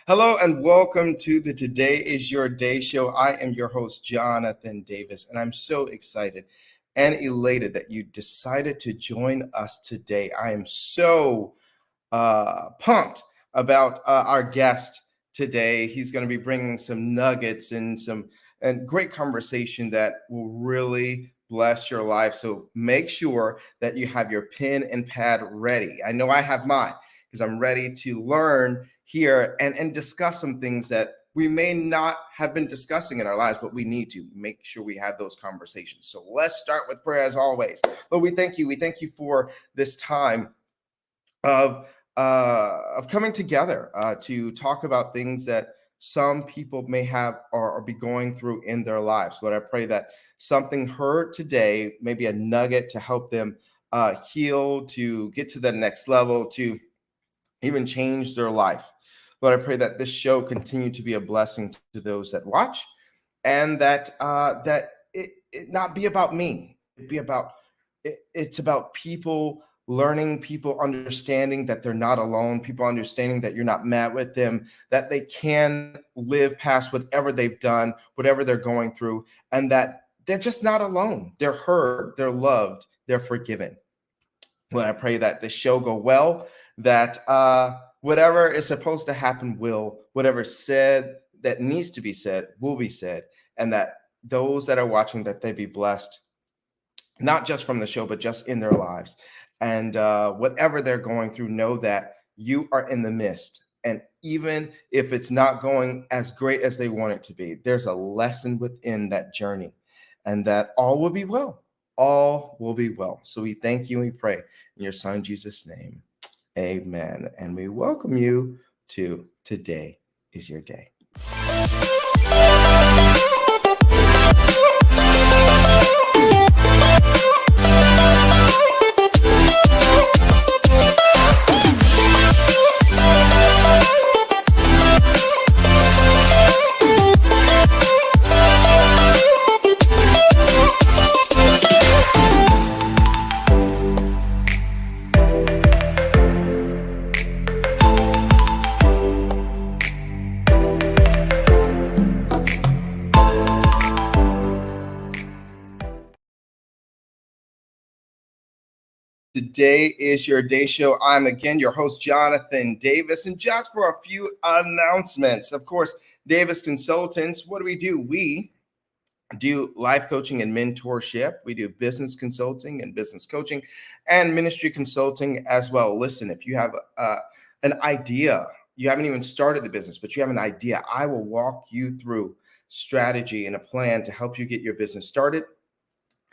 Hello and welcome to the Today is Your Day show. I am your host, Jonathan Davis, and I'm so excited and elated that you decided to join us today. I am so pumped about our guest today. He's going to be bringing some nuggets and great conversation that will really bless your life. So make sure that you have your pen and pad ready. I know I have mine because I'm ready to learn here and discuss some things that we may not have been discussing in our lives, but we need to make sure we have those conversations. So let's start with prayer as always. Lord, we thank you. We thank you for this time of coming together to talk about things that some people may have or be going through in their lives. Lord, I pray that something heard today, maybe a nugget to help them heal, to get to the next level, to even change their life. Lord, I pray that this show continue to be a blessing to those that watch, and that it not be about me. It's about people learning, people understanding that they're not alone, people understanding that you're not mad with them, that they can live past whatever they've done, whatever they're going through, and that they're just not alone. They're heard, they're loved, they're forgiven. Lord, I pray that the show go well, that whatever is supposed to happen will, whatever said that needs to be said will be said, and that those that are watching, that they be blessed, not just from the show, but just in their lives. And whatever they're going through, know that you are in the midst. And even if it's not going as great as they want it to be, there's a lesson within that journey, and that all will be well. All will be well. So we thank you and we pray in your son, Jesus' name. Amen. And we welcome you to Today is Your Day. Today is Your Day show. I'm again your host, Jonathan Davis. And just for a few announcements, of course, Davis Consultants, what do? We do life coaching and mentorship. We do business consulting and business coaching and ministry consulting as well. Listen, if you have an idea, you haven't even started the business, but you have an idea, I will walk you through strategy and a plan to help you get your business started.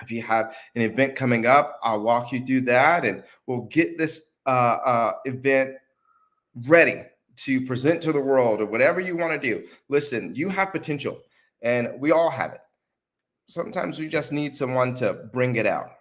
If you have an event coming up, I'll walk you through that, and we'll get this event ready to present to the world, or whatever you want to do. Listen, you have potential, and we all have it. Sometimes we just need someone to bring it out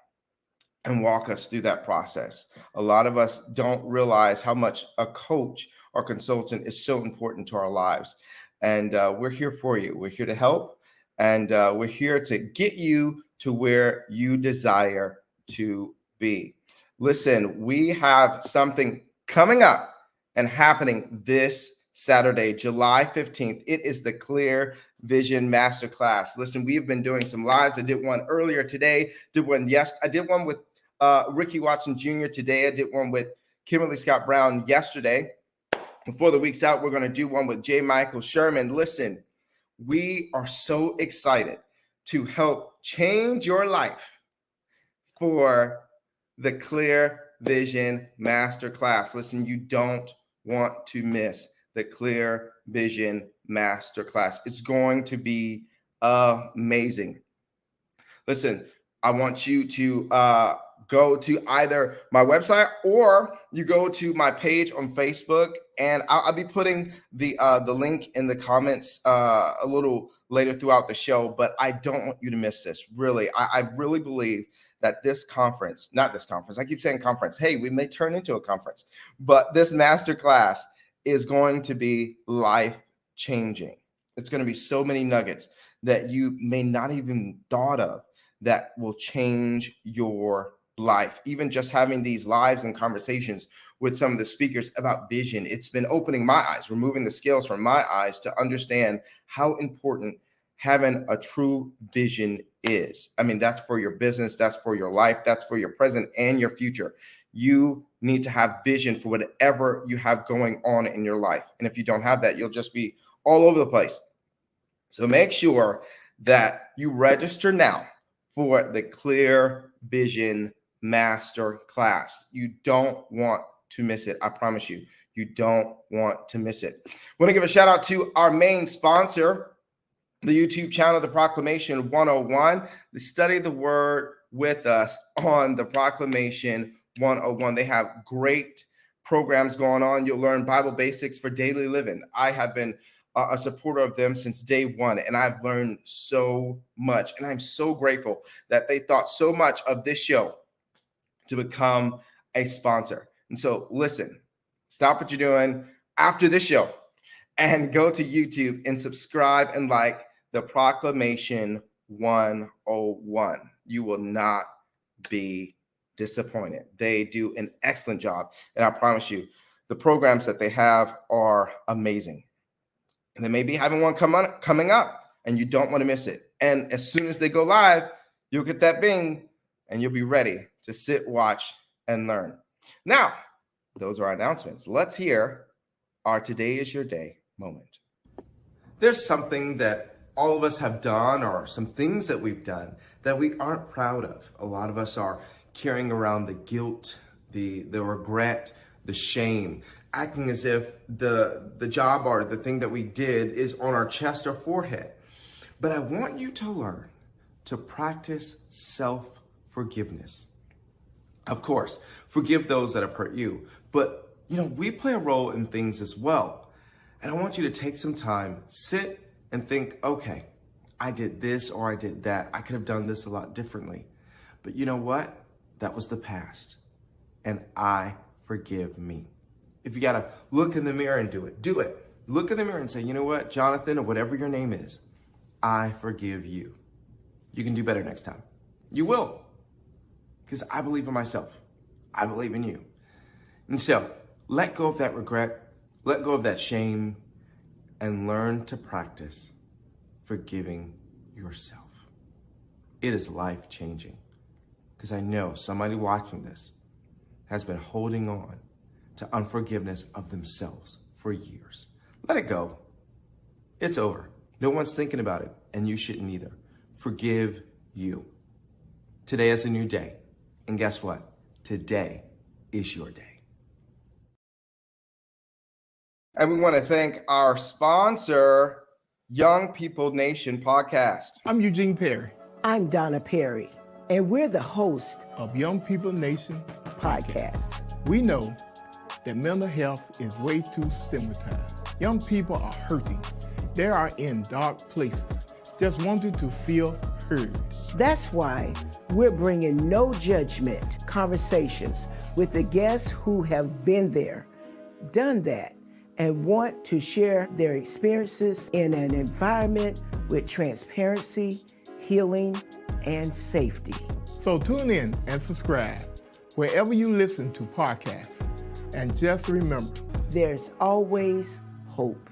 and walk us through that process. A lot of us don't realize how much a coach or consultant is so important to our lives. And we're here for you. We're here to help. And we're here to get you to where you desire to be. Listen, we have something coming up and happening this Saturday, July 15th. It is the Clear Vision Masterclass. Listen, we've been doing some lives. I did one earlier today. I did one with Ricky Watson Jr. today. I did one with Kimberly Scott Brown yesterday. Before the week's out, we're going to do one with J. Michael Sherman. Listen, we are so excited to help change your life for the Clear Vision Masterclass. Listen, you don't want to miss the Clear Vision Masterclass. It's going to be amazing. Listen, I want you to go to either my website or you go to my page on Facebook, and I'll be putting the link in the comments a little later throughout the show. But I don't want you to miss this. Really, I really believe that this conference, not this conference, I keep saying conference. Hey, we may turn into a conference, but this masterclass is going to be life-changing. It's going to be so many nuggets that you may not even thought of that will change your life, even just having these lives and conversations with some of the speakers about vision. It's been opening my eyes, removing the scales from my eyes to understand how important having a true vision is. I mean, that's for your business, that's for your life, that's for your present and your future. You need to have vision for whatever you have going on in your life. And if you don't have that, you'll just be all over the place. So make sure that you register now for the Clear Vision Master Class. You don't want to miss it. I promise you, you don't want to miss it. I want to give a shout out to our main sponsor, the YouTube channel, The Proclamation 101. They study the word with us on The Proclamation 101. They have great programs going on. You'll learn Bible basics for daily living. I have been a supporter of them since day one, and I've learned so much. And I'm so grateful that they thought so much of this show to become a sponsor. And so listen, stop what you're doing after this show and go to YouTube and subscribe and like The Proclamation 101. You will not be disappointed. They do an excellent job. And I promise you, the programs that they have are amazing. They may be having one coming up, and you don't want to miss it. And as soon as they go live, you'll get that bing, and you'll be ready to sit, watch, and learn. Now, those are our announcements. Let's hear our Today is Your Day moment. There's something that all of us have done, or some things that we've done that we aren't proud of. A lot of us are carrying around the guilt, the regret, the shame, acting as if the job or the thing that we did is on our chest or forehead. But I want you to learn to practice self-forgiveness. Of course, forgive those that have hurt you, but we play a role in things as well. And I want you to take some time, sit and think, okay, I did this or I did that. I could have done this a lot differently. But you know what? That was the past. And I forgive me. If you got to look in the mirror and do it. Look in the mirror and say, you know what, Jonathan, or whatever your name is, I forgive you. You can do better next time. You will. Because I believe in myself. I believe in you. And so let go of that regret, let go of that shame, and learn to practice forgiving yourself. It is life-changing. Because I know somebody watching this has been holding on to unforgiveness of themselves for years. Let it go. It's over. No one's thinking about it, and you shouldn't either. Forgive you. Today is a new day. And guess what? Today is your day. And we want to thank our sponsor, Young People Nation Podcast. I'm Eugene Perry. I'm Donna Perry, and we're the host of Young People Nation podcast. We know that mental health is way too stigmatized. Young people are hurting. They are in dark places, just wanting to feel heard. That's why we're bringing no judgment conversations with the guests who have been there, done that, and want to share their experiences in an environment with transparency, healing, and safety. So tune in and subscribe wherever you listen to podcasts. And just remember, there's always hope.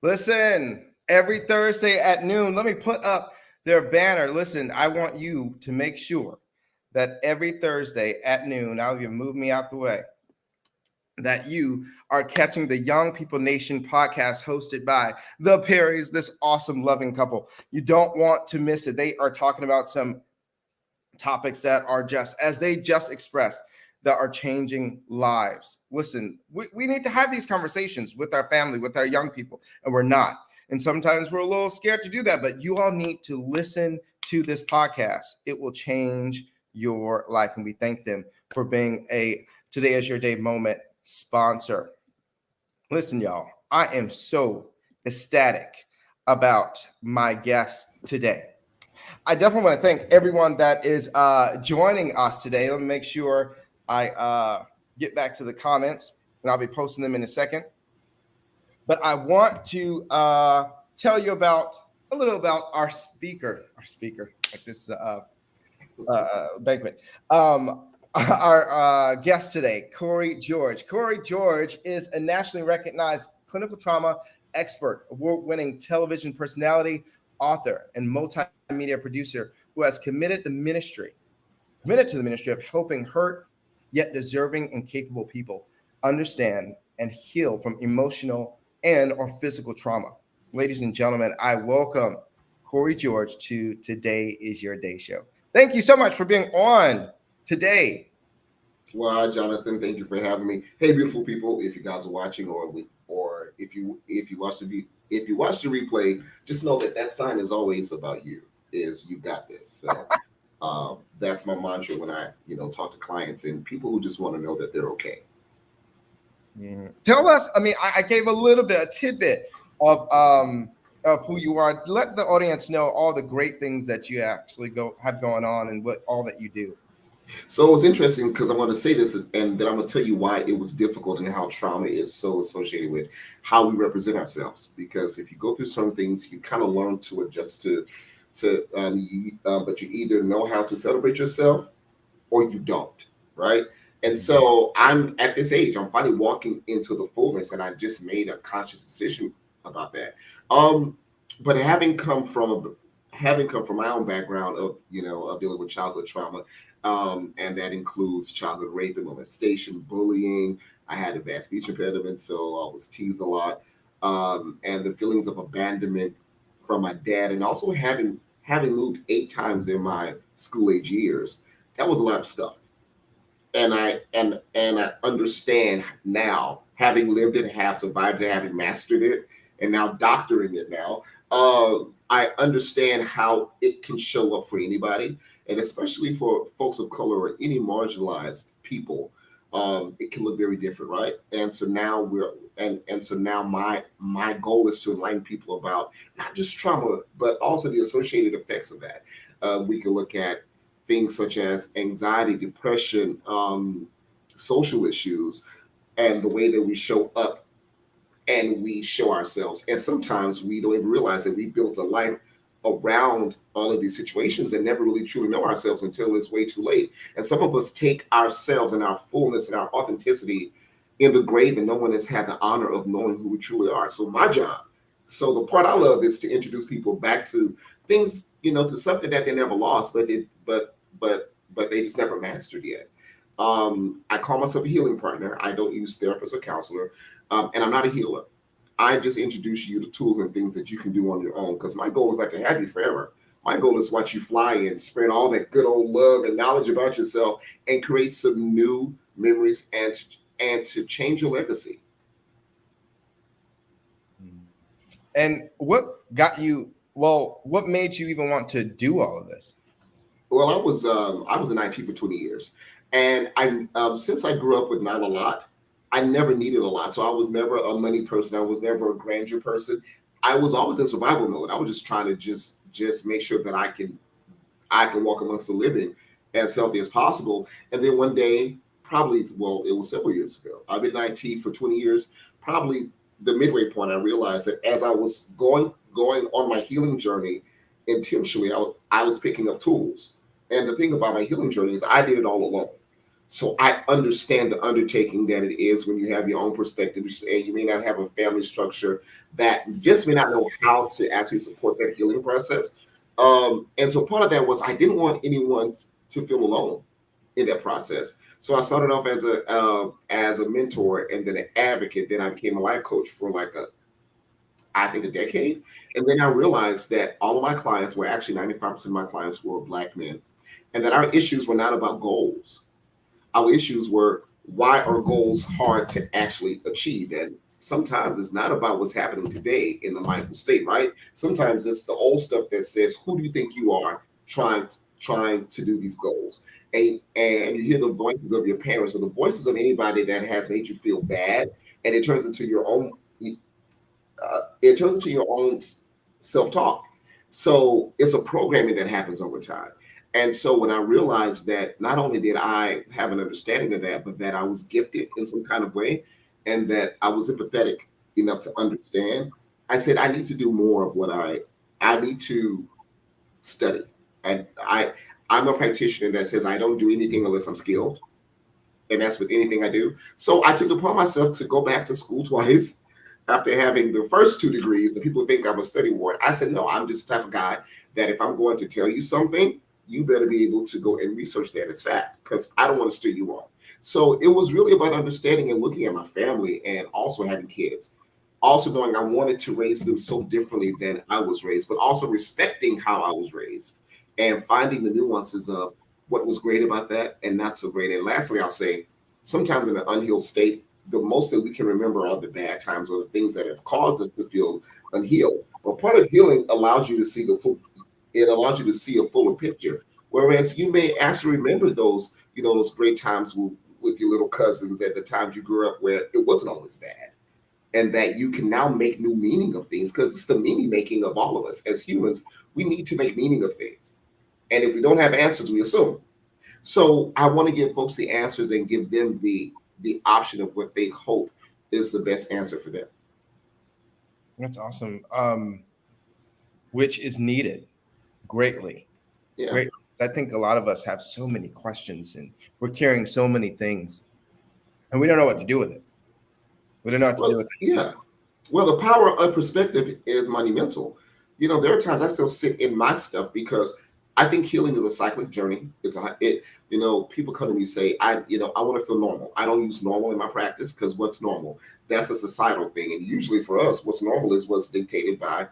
Listen, every Thursday at noon, let me put up their banner. Listen, I want you to make sure that every Thursday at noon, I'll even move me out the way, that you are catching the Young People Nation podcast hosted by the Perrys, this awesome, loving couple. You don't want to miss it. They are talking about some topics that are just, as they just expressed, that are changing lives. Listen, we need to have these conversations with our family, with our young people, and we're not. And sometimes we're a little scared to do that, but you all need to listen to this podcast. It will change your life. And we thank them for being a Today is Your Day moment sponsor. Listen, y'all, I am so ecstatic about my guest today. I definitely want to thank everyone that is joining us today. Let me make sure I get back to the comments, and I'll be posting them in a second. But I want to tell you about a little about our speaker at this banquet. Our guest today, Cory George. Cory George is a nationally recognized clinical trauma expert, award-winning television personality, author, and multimedia producer who has committed to the ministry of helping hurt yet deserving and capable people understand and heal from emotional and or physical trauma. Ladies and gentlemen, I welcome Cory George to Today Is Your Day show. Thank you so much for being on today. Well, Jonathan, thank you for having me. Hey, beautiful people! If you guys are watching, or if you watch the replay, just know that sign is always about you. Is you got this. So that's my mantra when I talk to clients and people who just want to know that they're okay. Tell us. I mean, I gave a tidbit of who you are. Let the audience know all the great things that you actually have going on and what all that you do. So it's interesting because I'm going to say this, and then I'm going to tell you why it was difficult and how trauma is so associated with how we represent ourselves. Because if you go through some things, you kind of learn to adjust but you either know how to celebrate yourself or you don't, right? And so I'm at this age, I'm finally walking into the fullness, and I just made a conscious decision about that. But having come from my own background of dealing with childhood trauma, and that includes childhood rape and molestation, bullying. I had a bad speech impediment, so I was teased a lot, and the feelings of abandonment from my dad, and also having moved 8 times in my school age years. That was a lot of stuff. And I understand now, having lived it, have survived it, having mastered it, and now doctoring it now, I understand how it can show up for anybody, and especially for folks of color or any marginalized people. It can look very different, right? And so now my goal is to enlighten people about not just trauma, but also the associated effects of that. We can look at things such as anxiety, depression, social issues, and the way that we show up and we show ourselves. And sometimes we don't even realize that we built a life around all of these situations and never really truly know ourselves until it's way too late. And some of us take ourselves and our fullness and our authenticity in the grave, and no one has had the honor of knowing who we truly are. So my job, the part I love is to introduce people back to things, to something that they never lost, but they just never mastered yet. I call myself a healing partner. I don't use therapist or counselor, and I'm not a healer. I just introduce you to tools and things that you can do on your own, because my goal is not to have you forever. My goal is to watch you fly and spread all that good old love and knowledge about yourself and create some new memories and to change your legacy. And what made you even want to do all of this? Well, I was in IT for 20 years, and since I grew up with not a lot, I never needed a lot. So I was never a money person. I was never a grandeur person. I was always in survival mode. I was just trying to just make sure that I can walk amongst the living as healthy as possible. And then one day, it was several years ago. I've been in IT for 20 years. Probably the midway point, I realized that as I was going on my healing journey, intentionally, I was picking up tools. And the thing about my healing journey is I did it all alone. So I understand the undertaking that it is when you have your own perspective, and you may not have a family structure that just may not know how to actually support that healing process. And so part of that was I didn't want anyone to feel alone in that process. So I started off as a mentor and then an advocate. Then I became a life coach for I think a decade. And then I realized that all of my clients were actually 95% of my clients were Black men, and that our issues were not about goals. Our issues were, why are goals hard to actually achieve? And sometimes it's not about what's happening today in the mindful state, right? Sometimes it's the old stuff that says, who do you think you are trying to do these goals? And you hear the voices of your parents or the voices of anybody that has made you feel bad, and it turns into your own self-talk. So it's a programming that happens over time. And so when I realized that not only did I have an understanding of that, but that I was gifted in some kind of way, and that I was empathetic enough to understand, I said, I need to do more of what I I need to study. And I'm a practitioner that says I don't do anything unless I'm skilled. And that's with anything I do. So I took it upon myself to go back to school twice after having the first 2 degrees. And people think I'm a study ward. I said, no, I'm just the type of guy that if I'm going to tell you something, you better be able to go and research that as fact, because I don't want to steer you wrong. So it was really about understanding and looking at my family and also having kids. Also knowing I wanted to raise them so differently than I was raised, but also respecting how I was raised and finding the nuances of what was great about that and not so great. And lastly, I'll say sometimes in an unhealed state, the most that we can remember are the bad times or the things that have caused us to feel unhealed. But part of healing allows you to see the full, it allows you to see a fuller picture. Whereas you may actually remember those, those great times with your little cousins at the times you grew up where it wasn't always bad. And that you can now make new meaning of things, because it's the meaning making of all of us as humans. We need to make meaning of things. And if we don't have answers, we assume. So I want to give folks the answers and give them the option of what they hope is the best answer for them. That's awesome. Which is needed greatly. Yeah. Greatly. I think a lot of us have so many questions and we're carrying so many things and we don't know what to do with it. We don't know what to do with it. Yeah. Well, the power of perspective is monumental. There are times I still sit in my stuff because I think healing is a cyclic journey. People come to me and say, I want to feel normal. I don't use normal in my practice because what's normal? That's a societal thing. And usually for us, what's normal is what's dictated by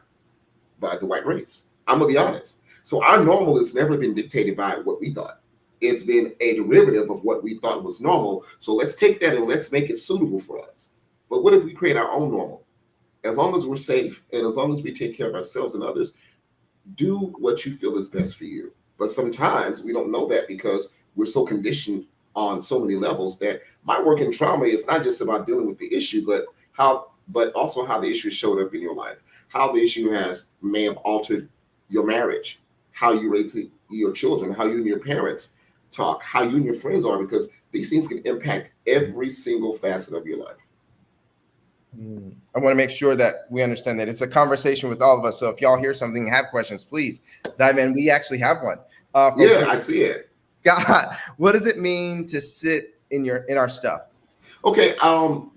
the white race. I'm going to be honest. So our normal has never been dictated by what we thought. It's been a derivative of what we thought was normal. So let's take that and let's make it suitable for us. But what if we create our own normal? As long as we're safe and as long as we take care of ourselves and others, do what you feel is best for you. But sometimes we don't know that because we're so conditioned on so many levels that my work in trauma is not just about dealing with the issue, but also how the issue showed up in your life, how the issue may have altered your marriage, how you raise your children, how you and your parents talk, how you and your friends are, because these things can impact every single facet of your life. I want to make sure that we understand that it's a conversation with all of us. So if y'all hear something, have questions, please dive in. We actually have one. I see it. Scott, what does it mean to sit in our stuff? Okay,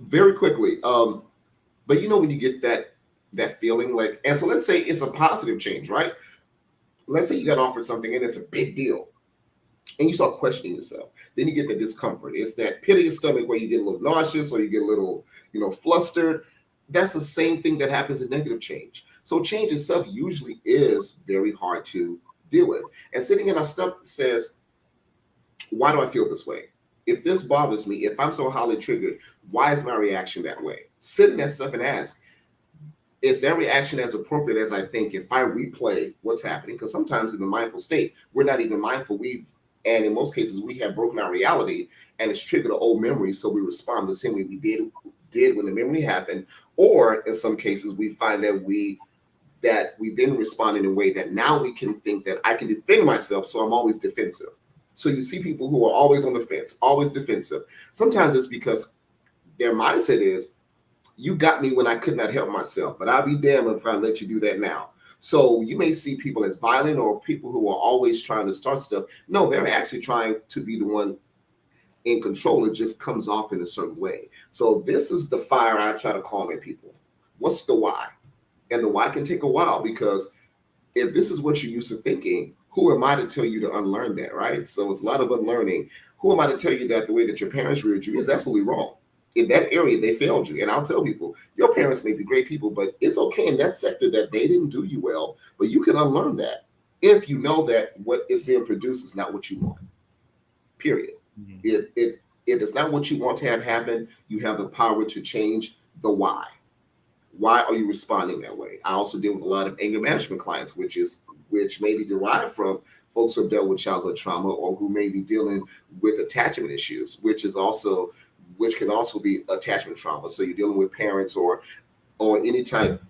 very quickly. But when you get that feeling like, and so let's say it's a positive change, right? Let's say you got offered something and it's a big deal and you start questioning yourself. Then you get the discomfort. It's that pit of your stomach where you get a little nauseous or you get a little, flustered. That's the same thing that happens in negative change. So change itself usually is very hard to deal with. And sitting in our stuff says, why do I feel this way? If this bothers me, if I'm so highly triggered, why is my reaction that way? Sit in that stuff and ask, is that reaction as appropriate as I think if I replay what's happening? Because sometimes in the mindful state, we're not even mindful. And in most cases, we have broken our reality and it's triggered an old memory. So we respond the same way we did when the memory happened. Or in some cases, we find that we then respond in a way that now we can think that I can defend myself. So I'm always defensive. So you see people who are always on the fence, always defensive. Sometimes it's because their mindset is, you got me when I could not help myself, but I'll be damned if I let you do that now. So you may see people as violent or people who are always trying to start stuff. No, they're actually trying to be the one in control. It just comes off in a certain way. So this is the fire I try to calm at people. What's the why? And the why can take a while, because if this is what you're used to thinking, who am I to tell you to unlearn that, right? So it's a lot of unlearning. Who am I to tell you that the way that your parents reared you is absolutely wrong? In that area, they failed you. And I'll tell people, your parents may be great people, but it's okay in that sector that they didn't do you well. But you can unlearn that if you know that what is being produced is not what you want. Period. Mm-hmm. It is not what you want to have happen. You have the power to change the why. Why are you responding that way? I also deal with a lot of anger management clients, which may be derived from folks who have dealt with childhood trauma or who may be dealing with attachment issues, which can also be attachment trauma. So you're dealing with parents or any type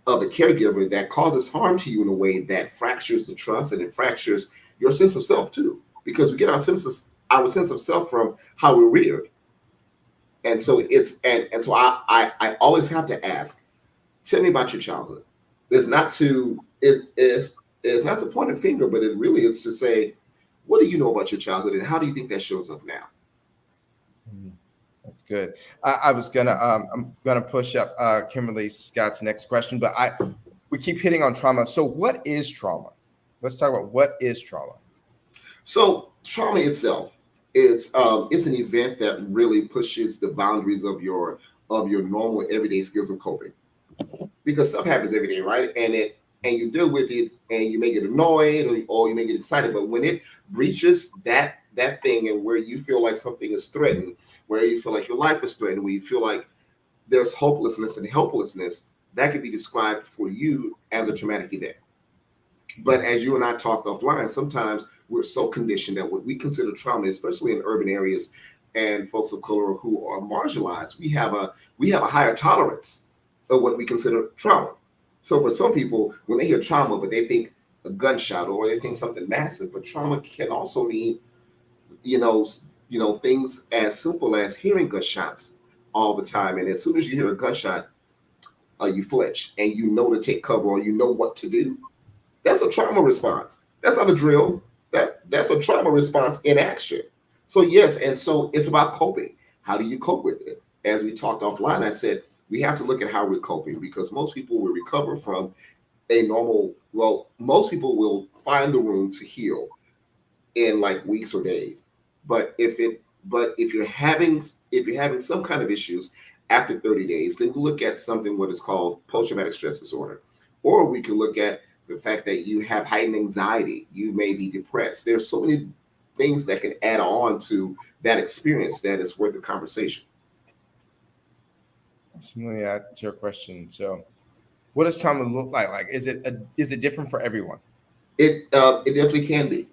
of a caregiver that causes harm to you in a way that fractures the trust and it fractures your sense of self too, because we get our sense of self from how we're reared. And so so I always have to ask, tell me about your childhood. It's not to is not to point a finger, but it really is to say, what do you know about your childhood, and how do you think that shows up now? That's good. I'm gonna push up Kimberly Scott's next question, but we keep hitting on trauma. So what is trauma? Let's talk about what is trauma. So trauma itself, it's an event that really pushes the boundaries of your normal everyday skills of coping, because stuff happens every day, right? And you deal with it, and you may get annoyed, or you may get excited, but when it breaches that thing, and where you feel like something is threatened, where you feel like your life is threatened, where you feel like there's hopelessness and helplessness, that could be described for you as a traumatic event. But as you and I talked offline, sometimes we're so conditioned that what we consider trauma, especially in urban areas and folks of color who are marginalized, we have a higher tolerance of what we consider trauma. So for some people, when they hear trauma, but they think a gunshot, or they think something massive, but trauma can also mean, things as simple as hearing gunshots all the time. And as soon as you hear a gunshot, you flinch, and you know to take cover, or you know what to do. That's a trauma response. That's not a drill. That's a trauma response in action. So yes, and so it's about coping. How do you cope with it? As we talked offline, I said we have to look at how we're coping, because most people will recover from most people will find the room to heal in like weeks or days. But if you're having some kind of issues after 30 days, then we look at something what is called post-traumatic stress disorder. Or we can look at the fact that you have heightened anxiety, you may be depressed. There's so many things that can add on to that experience that is worth a conversation. Let me add to your question. So what does trauma look like? Like, is it different for everyone? It definitely can be.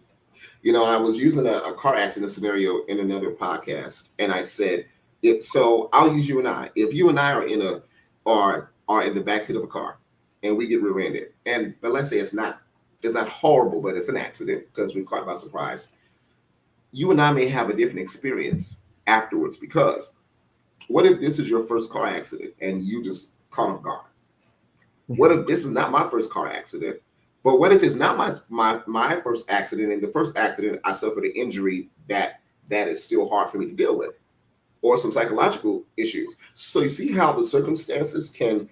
I was using a car accident scenario in another podcast, and I said it. So I'll use you and I. If you and I are in the backseat of a car, and we get rear-ended, but let's say it's not horrible, but it's an accident because we're caught by surprise. You and I may have a different experience afterwards, because what if this is your first car accident and you just caught off guard? What if this is not my first car accident? But what if it's not my first accident, and the first accident I suffered an injury that is still hard for me to deal with, or some psychological issues? So you see how the circumstances can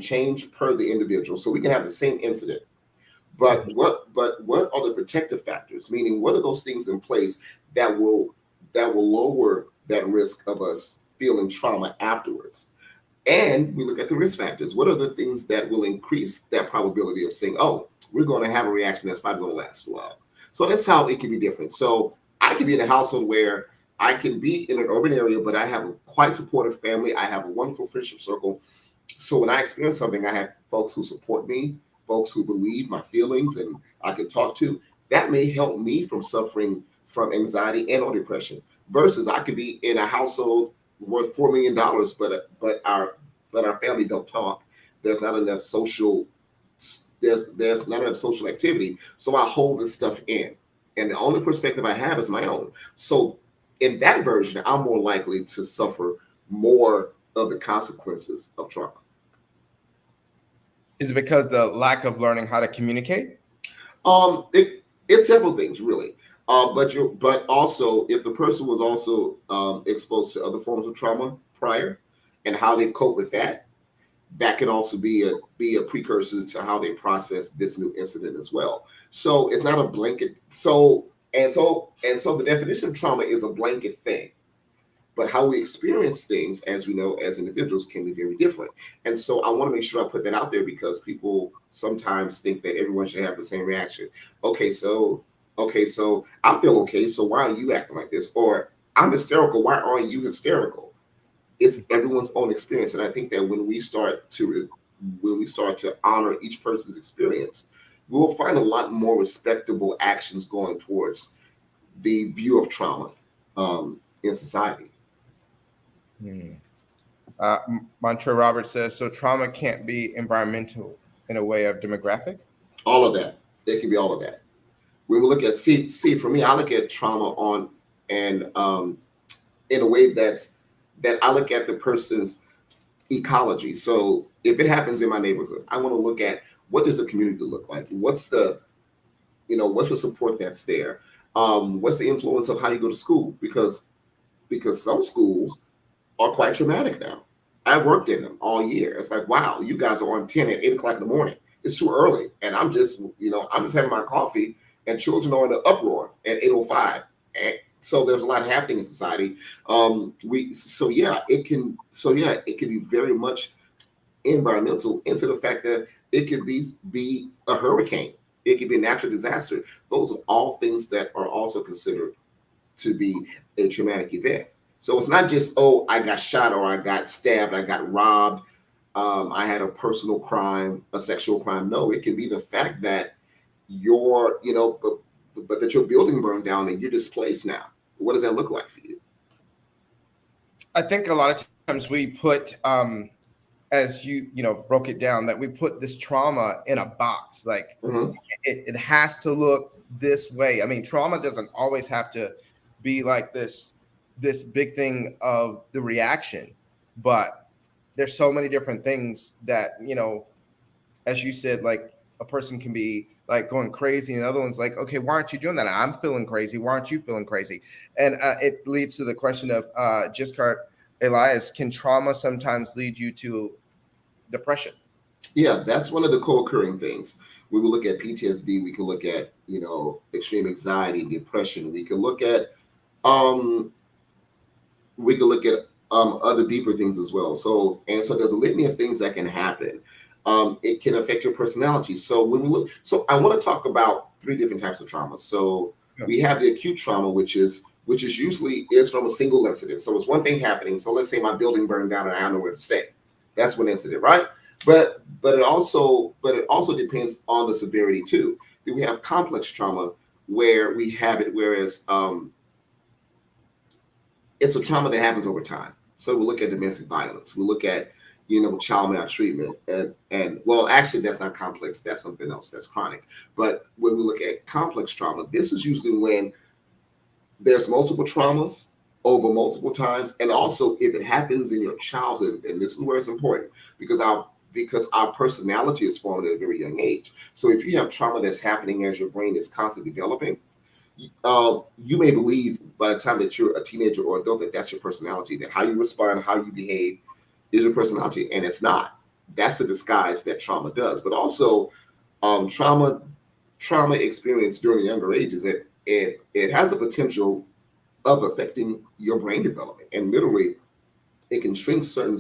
change per the individual. So we can have the same incident, but what are the protective factors? Meaning, what are those things in place that will lower that risk of us feeling trauma afterwards? And we look at the risk factors. What are the things that will increase that probability of saying, oh, we're going to have a reaction that's probably going to last a while? So that's how it can be different. So I can be in a household where I can be in an urban area, but I have a quite supportive family. I have a wonderful friendship circle. So when I experience something, I have folks who support me, folks who believe my feelings and I can talk to. That may help me from suffering from anxiety and or depression. Versus I could be in a household worth $4 million, but our family don't talk. There's not enough social. There's not enough social activity. So I hold this stuff in, and the only perspective I have is my own. So in that version, I'm more likely to suffer more of the consequences of trauma. Is it because the lack of learning how to communicate? It's several things, really. But also, if the person was also exposed to other forms of trauma prior, and how they cope with that, that could also be a precursor to how they process this new incident as well. So it's not a blanket. So the definition of trauma is a blanket thing. But how we experience things, as we know, as individuals, can be very different. And so I want to make sure I put that out there, because people sometimes think that everyone should have the same reaction. Okay, so I feel okay, so why are you acting like this? Or I'm hysterical, why aren't you hysterical? It's everyone's own experience. And I think that when we start to honor each person's experience, we will find a lot more respectable actions going towards the view of trauma in society. Montre Roberts says, so trauma can't be environmental in a way of demographic? All of that. It can be all of that. When we look at, for me, I look at trauma in a way that I look at the person's ecology. So if it happens in my neighborhood, I want to look at what does the community look like? What's the support that's there? What's the influence of how you go to school? Because some schools are quite traumatic now. I've worked in them all year. It's like, wow, you guys are on 10 at 8 o'clock in the morning. It's too early. And I'm just having my coffee and children are in an uproar at 8:05. And so there's a lot happening in society. It can be very much environmental into the fact that it could be a hurricane. It could be a natural disaster. Those are all things that are also considered to be a traumatic event. So it's not just, oh, I got shot or I got stabbed, I got robbed, I had a personal crime, a sexual crime. No, it can be the fact that but that your building burned down and you're displaced now. What does that look like for you? I think a lot of times we put, as you broke it down, that we put this trauma in a box. Like it has to look this way. I mean, trauma doesn't always have to be like this big thing of the reaction, but there's so many different things that, as you said, like a person can be like going crazy and the other one's like, okay, why aren't you doing that? I'm feeling crazy. Why aren't you feeling crazy? And it leads to the question of Jiskart Elias, can trauma sometimes lead you to depression? Yeah, that's one of the co-occurring things. We will look at PTSD. We can look at, extreme anxiety, depression. We can look at other deeper things as well. So there's a litany of things that can happen. It can affect your personality. So I want to talk about 3 different types of trauma. So we have the acute trauma, which is usually is from a single incident. So it's one thing happening. So let's say my building burned down and I don't know where to stay. That's one incident, right? But it also depends on the severity too. Then we have complex trauma where we have it, whereas it's a trauma that happens over time. So we look at domestic violence. We look at child maltreatment, and well, actually, that's not complex. That's something else. That's chronic. But when we look at complex trauma, this is usually when there's multiple traumas over multiple times, and also if it happens in your childhood, and this is where it's important because our personality is formed at a very young age. So if you have trauma that's happening as your brain is constantly developing, you may believe by the time that you're a teenager or adult that that's your personality, that how you respond, how you behave is your personality, and it's not. That's the disguise that trauma does. But also, trauma experience during younger ages, it has the potential of affecting your brain development, and literally, it can shrink certain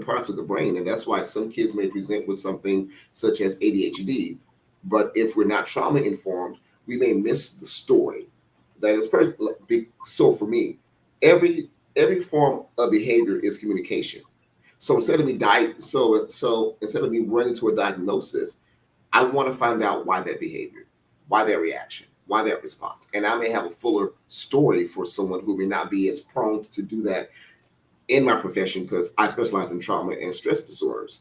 parts of the brain, and that's why some kids may present with something such as ADHD. But if we're not trauma informed, we may miss the story. That is so for me, every form of behavior is communication. So instead of me running to a diagnosis, I want to find out why that behavior, why that reaction, why that response. And I may have a fuller story for someone who may not be as prone to do that in my profession because I specialize in trauma and stress disorders.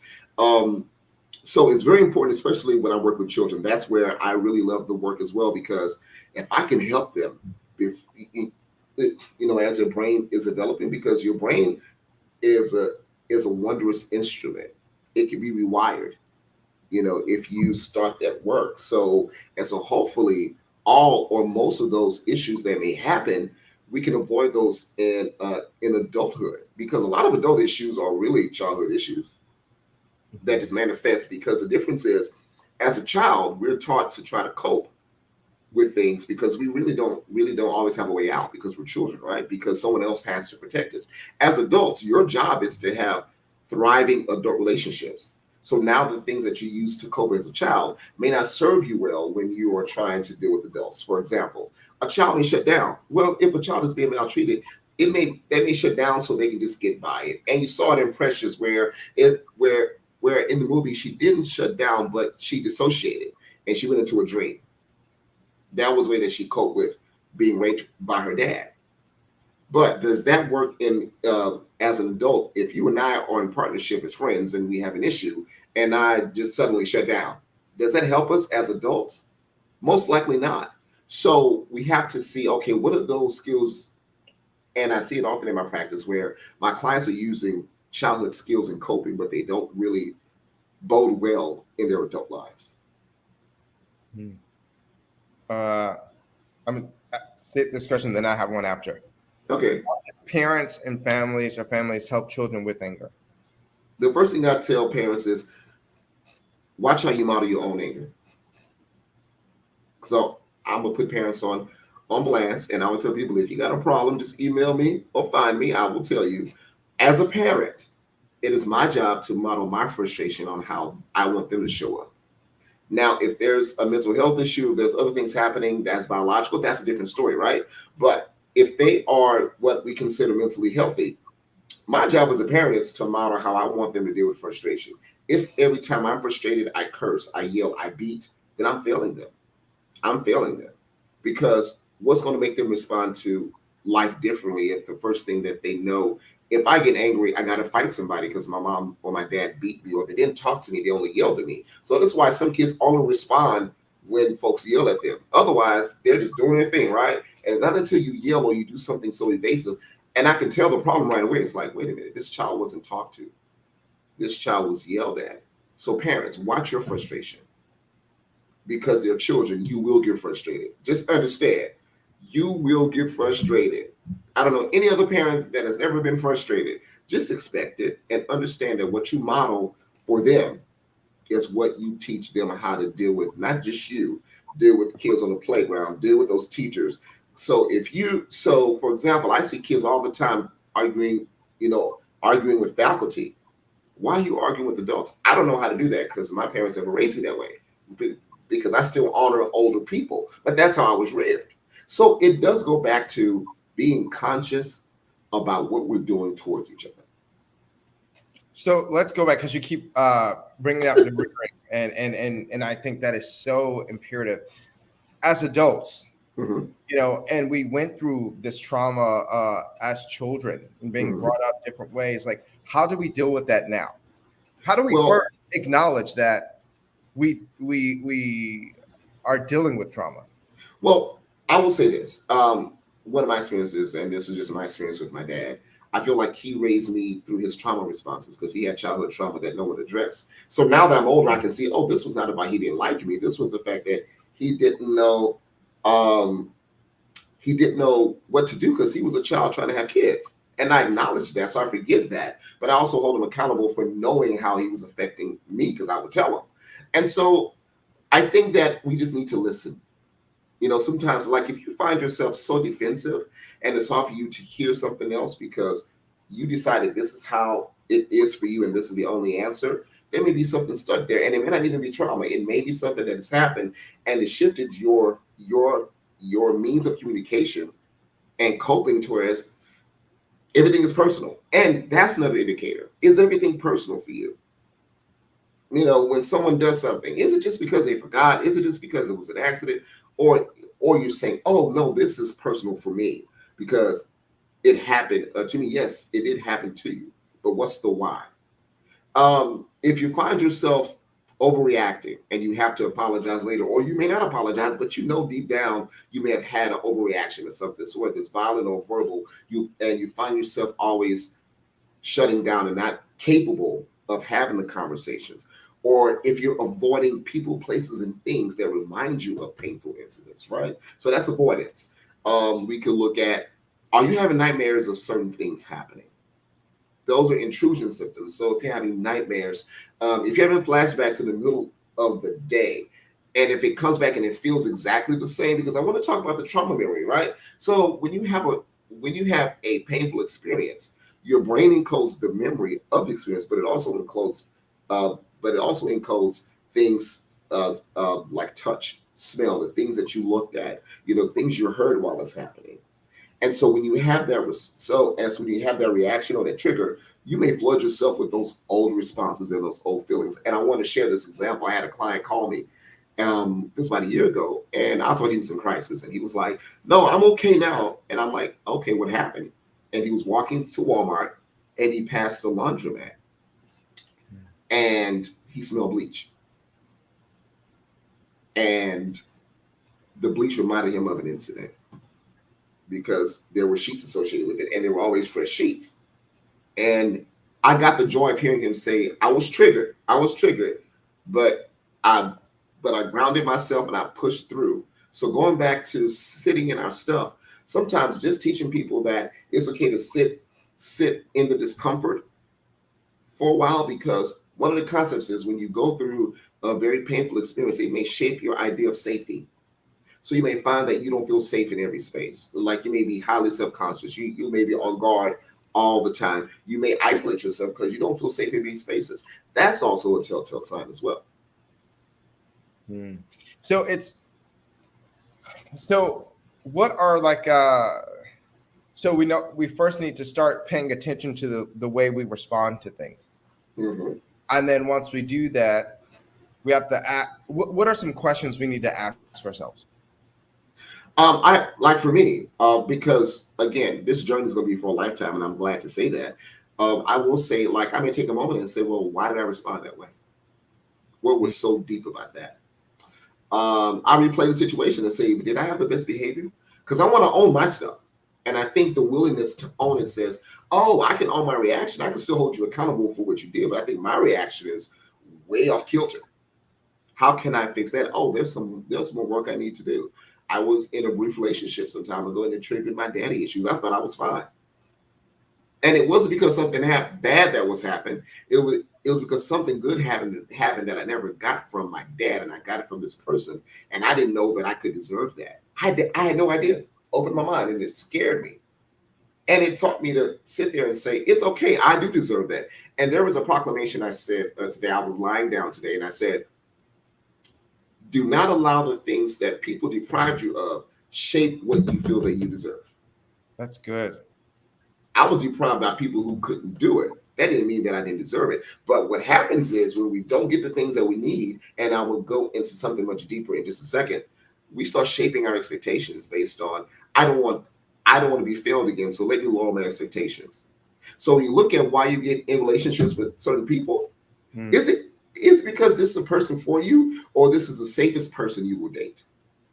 So it's very important, especially when I work with children. That's where I really love the work as well, because if I can help them, as their brain is developing, because your brain is a wondrous instrument. It can be rewired, if you start that work. So hopefully all or most of those issues that may happen, we can avoid those in adulthood, because a lot of adult issues are really childhood issues that just manifest, because the difference is, as a child, we're taught to try to cope with things because we really don't always have a way out because we're children, right? Because someone else has to protect us. As adults, your job is to have thriving adult relationships. So now the things that you use to cope as a child may not serve you well when you are trying to deal with adults. For example, a child may shut down. Well, if a child is being maltreated, they may shut down so they can just get by it. And you saw it in Precious where in the movie she didn't shut down, but she dissociated and she went into a dream. That was the way that she coped with being raped by her dad. But does that work in as an adult? If you and I are in partnership as friends and we have an issue and I just suddenly shut down, does that help us as adults? Most likely not. So we have to see, what are those skills? And I see it often in my practice where my clients are using childhood skills in coping, but they don't really bode well in their adult lives. I'm gonna sit this question, then I have one after. Okay. Parents and families help children with anger? The first thing I tell parents is watch how you model your own anger. So I'm gonna put parents on blast, and I would tell people, if you got a problem, just email me or find me. I will tell you. As a parent, it is my job to model my frustration on how I want them to show up. Now, if there's a mental health issue, there's other things happening that's biological, that's a different story, right? But if they are what we consider mentally healthy, my job as a parent is to model how I want them to deal with frustration. If every time I'm frustrated, I curse, I yell, I beat, then I'm failing them. I'm failing them, because what's going to make them respond to life differently if the first thing that they know, if I get angry, I got to fight somebody because my mom or my dad beat me, or they didn't talk to me, they only yelled at me. So that's why some kids only respond when folks yell at them. Otherwise, they're just doing their thing, right? And not until you yell or you do something so evasive, and I can tell the problem right away. It's like, wait a minute, this child wasn't talked to. This child was yelled at. So parents, watch your frustration. Because they're children, you will get frustrated. Just understand, you will get frustrated. I don't know any other parent that has ever been frustrated. Just expect it and understand that what you model for them is what you teach them how to deal with, not just you, deal with kids on the playground, deal with those teachers. So for example, I see kids all the time arguing with faculty. Why are you arguing with adults? I don't know how to do that because my parents never raised me that way. Because I still honor older people, but that's how I was raised. So it does go back to being conscious about what we're doing towards each other. So let's go back, because you keep bringing up the mirroring, and I think that is so imperative. As adults, and we went through this trauma as children and being brought up different ways. Like, how do we deal with that now? How do we first acknowledge that we are dealing with trauma? Well, I will say this. One of my experiences, and this is just my experience with my dad, I feel like he raised me through his trauma responses because he had childhood trauma that no one addressed. So now that I'm older, I can see, this was not about he didn't like me. This was the fact that he didn't know what to do because he was a child trying to have kids. And I acknowledge that, so I forgive that. But I also hold him accountable for knowing how he was affecting me because I would tell him. And so I think that we just need to listen. Sometimes, like, if you find yourself so defensive and it's hard for you to hear something else because you decided this is how it is for you and this is the only answer, there may be something stuck there. And it may not even be trauma. It may be something that has happened and it shifted your means of communication and coping towards everything is personal. And that's another indicator. Is everything personal for you? When someone does something, is it just because they forgot? Is it just because it was an accident? Or you're saying, oh, no, this is personal for me because it happened to me. Yes, it did happen to you. But what's the why? If you find yourself overreacting and you have to apologize later, or you may not apologize, but deep down you may have had an overreaction or something, so whether it's violent or verbal, you find yourself always shutting down and not capable of having the conversations. Or if you're avoiding people, places, and things that remind you of painful incidents, right? So that's avoidance. We could look at, are you having nightmares of certain things happening? Those are intrusion symptoms. So if you're having nightmares, if you're having flashbacks in the middle of the day, and if it comes back and it feels exactly the same, because I want to talk about the trauma memory, right? So when you have a painful experience, your brain encodes the memory of the experience, but it also encodes things like touch, smell, the things that you looked at, things you heard while it's happening. And so when you have that reaction or that trigger, you may flood yourself with those old responses and those old feelings. And I want to share this example. I had a client call me this was about a year ago, and I thought he was in crisis. And he was like, no, I'm okay now. And I'm like, okay, what happened? And he was walking to Walmart and he passed the laundromat and he smelled bleach. And the bleach reminded him of an incident because there were sheets associated with it and they were always fresh sheets. And I got the joy of hearing him say, I was triggered, but I grounded myself and I pushed through. So going back to sitting in our stuff, sometimes just teaching people that it's okay to sit in the discomfort for a while, because one of the concepts is when you go through a very painful experience, it may shape your idea of safety. So you may find that you don't feel safe in every space. Like you may be highly self-conscious. You may be on guard all the time. You may isolate yourself because you don't feel safe in these spaces. That's also a telltale sign as well. So what are like so we know we first need to start paying attention to the way we respond to things. And then once we do that, we have to ask, what are some questions we need to ask ourselves? I like for me, because again, this journey is going to be for a lifetime, and I'm glad to say that. I will say, like, I may take a moment and say, well, why did I respond that way? What was so deep about that? I replay the situation and say, did I have the best behavior? Because I want to own my stuff. And I think the willingness to own it says, oh, I can own my reaction. I can still hold you accountable for what you did. But I think my reaction is way off kilter. How can I fix that? Oh, there's some more work I need to do. I was in a brief relationship some time ago and it triggered my daddy issues. I thought I was fine. And it wasn't because something bad that was happening. It was because something good happened that I never got from my dad, and I got it from this person. And I didn't know that I could deserve that. I had no idea. Opened my mind, and it scared me. And it taught me to sit there and say, it's okay, I do deserve that. And there was a proclamation I said today. I was lying down today, and I said, do not allow the things that people deprived you of shape what you feel that you deserve. That's good. I was deprived by people who couldn't do it. That didn't mean that I didn't deserve it. But what happens is when we don't get the things that we need, and I will go into something much deeper in just a second, we start shaping our expectations based on, I don't want to be failed again, so let me lower my expectations. So when you look at why you get in relationships with certain people, is it because this is a person for you, or this is the safest person you will date?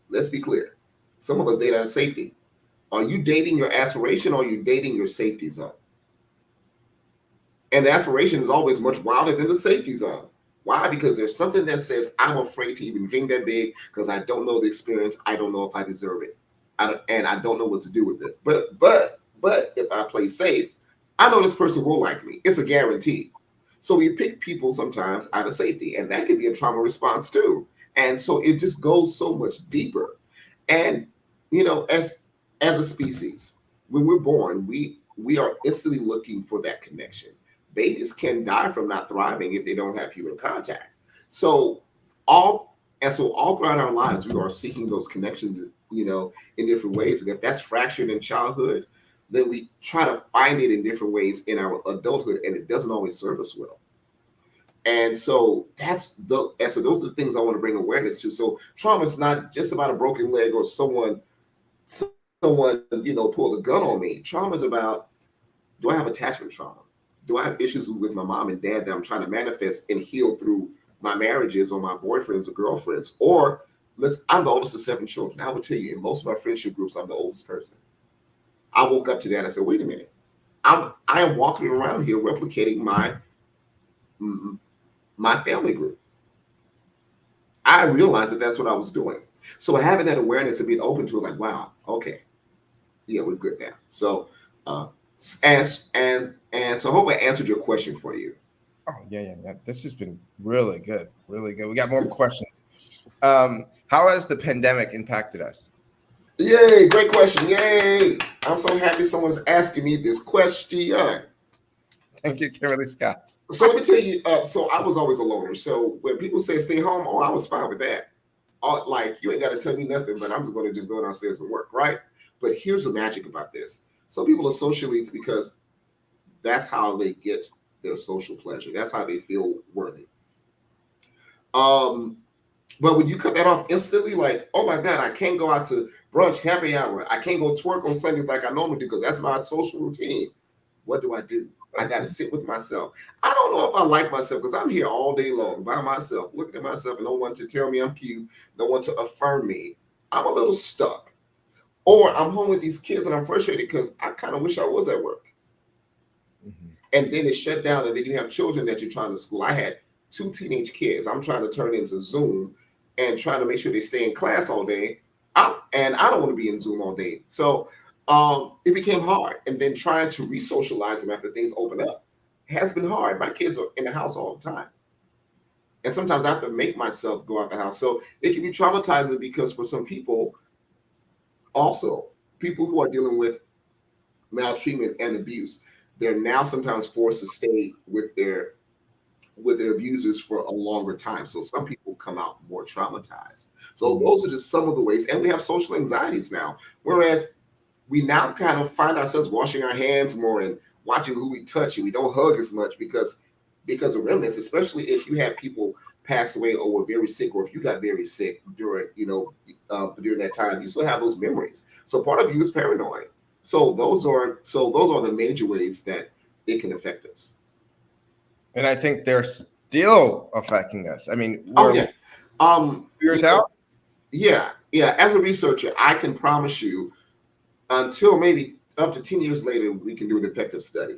Let's be clear. Some of us date out of safety. Are you dating your aspiration, or are you dating your safety zone? And the aspiration is always much wilder than the safety zone. Why? Because there's something that says, I'm afraid to even dream that big because I don't know the experience. I don't know if I deserve it. And I don't know what to do with it. But if I play safe, I know this person will like me. It's a guarantee. So we pick people sometimes out of safety, and that could be a trauma response too. And so it just goes so much deeper. And, as a species, when we're born, we are instantly looking for that connection. Babies can die from not thriving if they don't have human contact. So all throughout our lives, we are seeking those connections, in different ways. And if that's fractured in childhood, then we try to find it in different ways in our adulthood, and it doesn't always serve us well. And so those are the things I want to bring awareness to. So trauma is not just about a broken leg or someone pulled a gun on me. Trauma is about, do I have attachment trauma? Do I have issues with my mom and dad that I'm trying to manifest and heal through my marriages or my boyfriends or girlfriends? Or I'm the oldest of 7 children. I would tell you, in most of my friendship groups, I'm the oldest person. I woke up to that. I said, wait a minute. I am walking around here replicating my family group. I realized that that's what I was doing. So having that awareness and being open to it, like, wow, okay, yeah, we're good now. So, so I hope I answered your question for you. Oh, yeah. This has been really good, really good. We got more questions. How has the pandemic impacted us? Yay, great question. Yay. I'm so happy someone's asking me this question. Thank you, Kimberly Scott. So let me tell you, so I was always a loner. So when people say stay home, I was fine with that. Like, you ain't got to tell me nothing, but I'm just going to just go downstairs and work, right? But here's the magic about this. Some people are social elites because that's how they get their social pleasure. That's how they feel worthy. But when you cut that off instantly, like, oh my God, I can't go out to brunch, happy hour. I can't go twerk on Sundays like I normally do because that's my social routine. What do? I got to sit with myself. I don't know if I like myself because I'm here all day long by myself, looking at myself, and no one to tell me I'm cute, no one to affirm me. I'm a little stuck. Or I'm home with these kids and I'm frustrated because I kind of wish I was at work. Mm-hmm. and then it's shut down, and then you have children that you're trying to school. I had 2 teenage kids. I'm trying to turn into Zoom and trying to make sure they stay in class all day. And I don't want to be in Zoom all day. So it became hard. And then trying to re-socialize them after things open up has been hard. My kids are in the house all the time. And sometimes I have to make myself go out the house. So it can be traumatizing because for some people, also, people who are dealing with maltreatment and abuse, they're now sometimes forced to stay with their abusers for a longer time. So some people come out more traumatized. So those are just some of the ways. And we have social anxieties now, whereas we now kind of find ourselves washing our hands more and watching who we touch, and we don't hug as much because of remnants, especially if you had people pass away or were very sick, or if you got very sick during during that time, you still have those memories. So part of you is paranoid. So those are the major ways that it can affect us. And I think they're still affecting us. I mean, we're years out. Yeah. As a researcher, I can promise you, until maybe up to 10 years later, we can do an effective study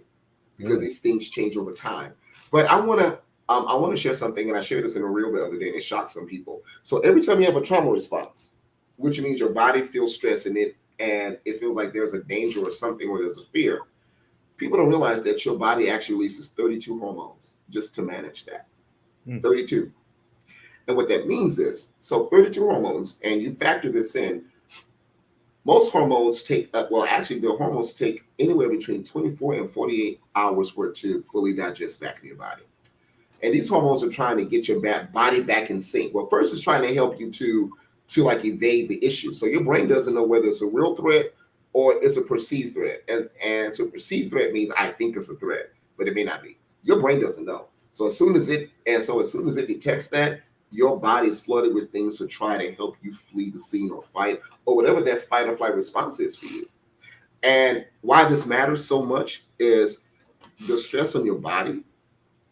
because these things change over time. But I want to share something, and I shared this in a reel the other day, and it shocked some people. So every time you have a trauma response, which means your body feels stress and it feels like there's a danger or something, or there's a fear, people don't realize that your body actually releases 32 hormones just to manage that. 32. And what that means is, so 32 hormones, and you factor this in, most hormones take, the hormones take anywhere between 24 and 48 hours for it to fully digest back in your body. And these hormones are trying to get your body back in sync. Well, first it's trying to help you to like evade the issue. So your brain doesn't know whether it's a real threat or it's a perceived threat. And so perceived threat means I think it's a threat, but it may not be. Your brain doesn't know. So as soon as it detects that, your body is flooded with things to try to help you flee the scene or fight or whatever that fight or flight response is for you. And why this matters so much is the stress on your body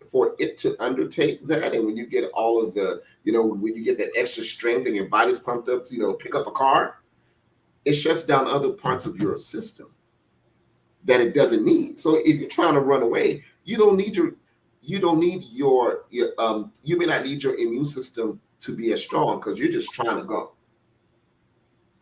for it to undertake that. And when you get all of the, when you get that extra strength and your body's pumped up to, pick up a car, it shuts down other parts of your system that it doesn't need. So if you're trying to run away, you may not need your immune system to be as strong because you're just trying to go.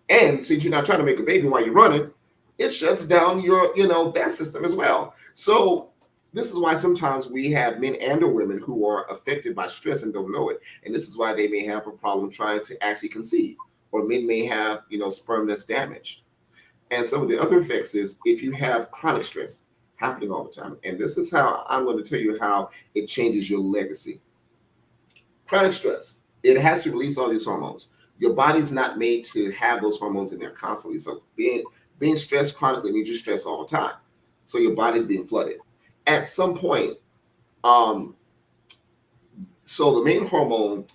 And since you're not trying to make a baby while you're running, it shuts down your, that system as well. So this is why sometimes we have men and or women who are affected by stress and don't know it. And this is why they may have a problem trying to actually conceive, or men may have, sperm that's damaged. And some of the other effects is if you have chronic stress happening all the time. And this is how I'm going to tell you how it changes your legacy. Chronic stress, it has to release all these hormones. Your body's not made to have those hormones in there constantly. So being stressed chronically means you're stressed all the time. So your body's being flooded. At some point, so the main hormone,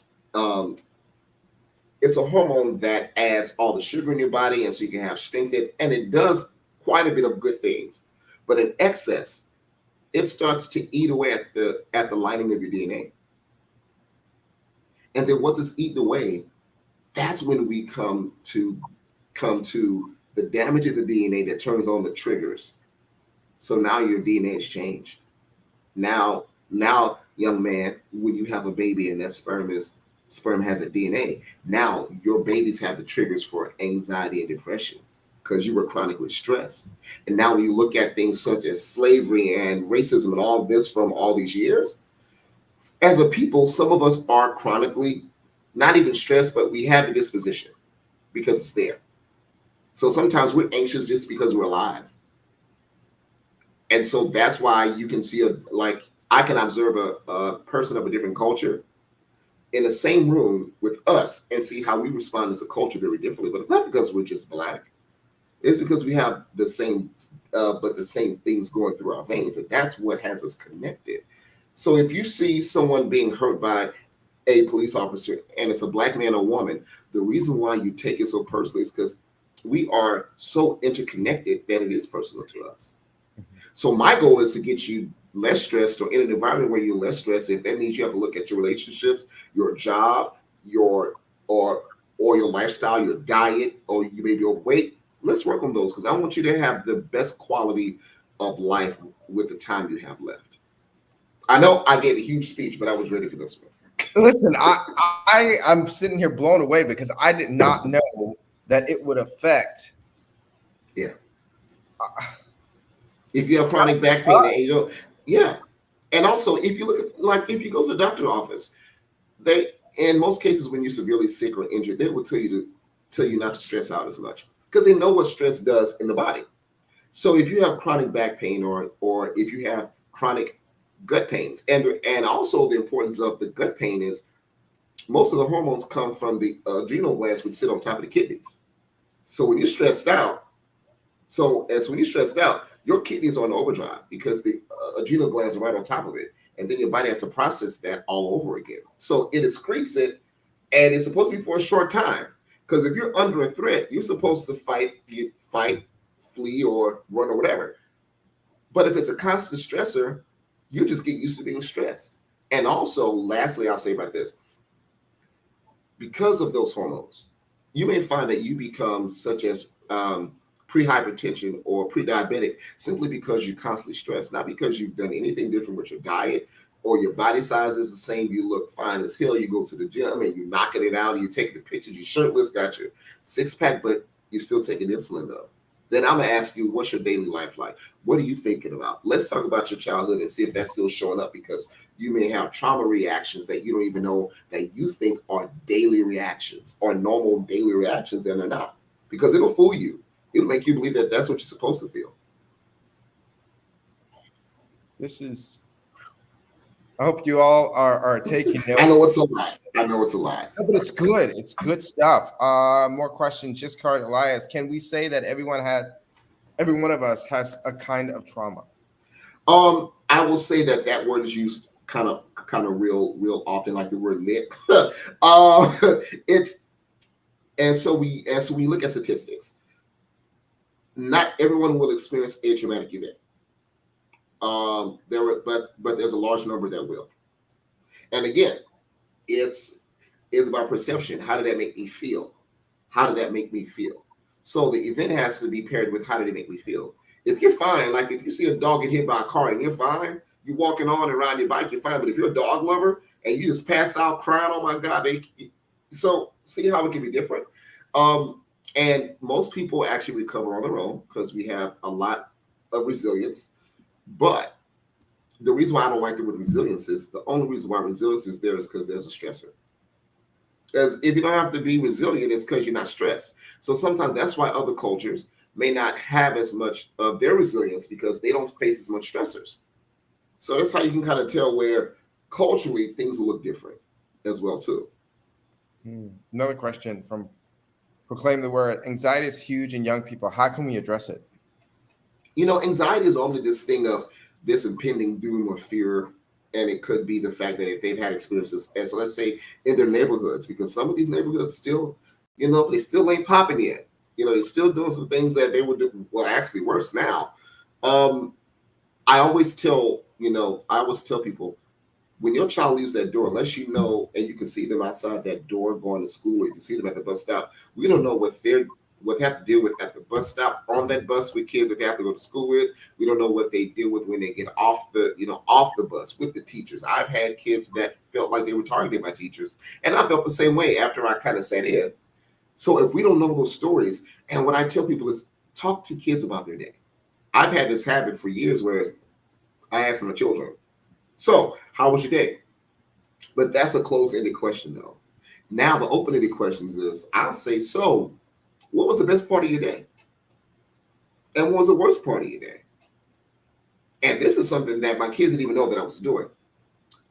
it's a hormone that adds all the sugar in your body, and so you can have strength, and it does quite a bit of good things. But in excess, it starts to eat away at the lining of your DNA. And then once it's eaten away, that's when we come to the damage of the DNA that turns on the triggers. So now your DNA has changed. Now, young man, when you have a baby and that sperm has a DNA, now your babies have the triggers for anxiety and depression because you were chronically stressed. And now when you look at things such as slavery and racism and all this from all these years, as a people, some of us are chronically not even stressed, but we have the disposition because it's there. So sometimes we're anxious just because we're alive. And so that's why you can see I can observe a person of a different culture in the same room with us and see how we respond as a culture very differently. But it's not because we're just Black. It's because we have the same things going through our veins. And that's what has us connected. So if you see someone being hurt by a police officer and it's a Black man or woman, the reason why you take it so personally is because we are so interconnected that it is personal to us. So my goal is to get you less stressed, or in an environment where you're less stressed. If that means you have to look at your relationships, your job, or your lifestyle, your diet, or you may be overweight, let's work on those because I want you to have the best quality of life with the time you have left. I know I gave a huge speech, but I was ready for this one. Listen, I'm sitting here blown away because I did not know that it would affect. Yeah. If you have chronic back pain, and you don't, yeah. And also, if you look at, like, if you go to the doctor's office, they, in most cases, when you're severely sick or injured, they will tell you not to stress out as much because they know what stress does in the body. So if you have chronic back pain, or if you have chronic gut pains, and also the importance of the gut pain is most of the hormones come from the adrenal glands, which sit on top of the kidneys. So when you're stressed out, when you're stressed out, your kidneys are on overdrive because the adrenal glands are right on top of it, and then your body has to process that all over again. So it excretes it, and it's supposed to be for a short time. Because if you're under a threat, you're supposed to fight, flee, or run, or whatever. But if it's a constant stressor, you just get used to being stressed. And also, lastly, I'll say about this: because of those hormones, you may find that you become such as pre-hypertension or pre-diabetic simply because you're constantly stressed, not because you've done anything different with your diet or your body size is the same. You look fine as hell. You go to the gym and you're knocking it out. You're taking the pictures. You're shirtless, got your six-pack, but you're still taking insulin though. Then I'm gonna ask you, what's your daily life like? What are you thinking about? Let's talk about your childhood and see if that's still showing up, because you may have trauma reactions that you don't even know that you think are daily reactions or normal daily reactions, and they're not, because it'll fool you. It'll make you believe that that's what you're supposed to feel. This is. I hope you all are taking notes. I know it's a lot. No, but it's good. It's good stuff. More questions. Just card Elias. Can we say that every one of us has a kind of trauma? I will say that word is used kind of real often, like the word lit. It's and so we look at statistics. Not everyone will experience a traumatic event. But there's a large number that will. And again, it's about perception. How did that make me feel? How did that make me feel? So the event has to be paired with how did it make me feel. If you're fine, like if you see a dog get hit by a car and you're fine, you're walking on and riding your bike, you're fine. But if you're a dog lover and you just pass out crying, oh my God, so see how it can be different. And most people actually recover on their own because we have a lot of resilience. But the reason why I don't like the word resilience is the only reason why resilience is there is because there's a stressor. Because if you don't have to be resilient, it's because you're not stressed. So sometimes that's why other cultures may not have as much of their resilience, because they don't face as much stressors. So that's how you can kind of tell where culturally things will look different as well too. Another question from Proclaim the Word. Anxiety is huge in young people. How can we address it? Anxiety is only this thing of this impending doom or fear. And it could be the fact that if they've had experiences, and so let's say in their neighborhoods, because some of these neighborhoods still, they still ain't popping yet. They're still doing some things that they would do, well, actually worse now. I always tell people, when your child leaves that door, unless you know, and you can see them outside that door going to school, or you can see them at the bus stop, we don't know what they have to deal with at the bus stop, on that bus with kids that they have to go to school with. We don't know what they deal with when they get off the bus with the teachers. I've had kids that felt like they were targeted by teachers, and I felt the same way after I kind of sat in. So if we don't know those stories, and what I tell people is talk to kids about their day. I've had this habit for years where I ask my children, so how was your day? But that's a closed-ended question though. Now the open-ended questions is, I'll say, so what was the best part of your day? And what was the worst part of your day? And this is something that my kids didn't even know that I was doing.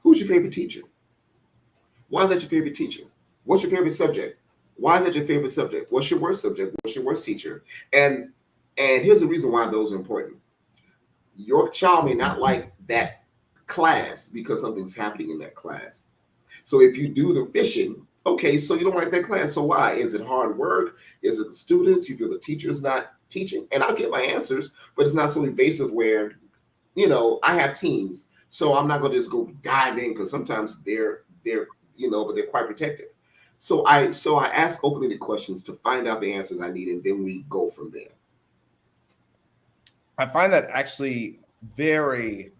Who's your favorite teacher? Why is that your favorite teacher? What's your favorite subject? Why is that your favorite subject? What's your worst subject? What's your worst teacher? And here's the reason why those are important. Your child may not like that class because something's happening in that class. So if you do the fishing, okay, so you don't like that class. So why? Is it hard work? Is it the students? You feel the teacher's not teaching? And I'll get my answers, but it's not so evasive where, I have teams. So I'm not going to just go dive in, because sometimes they're but they're quite protective. So I ask open-ended questions to find out the answers I need, and then we go from there. I find that actually very,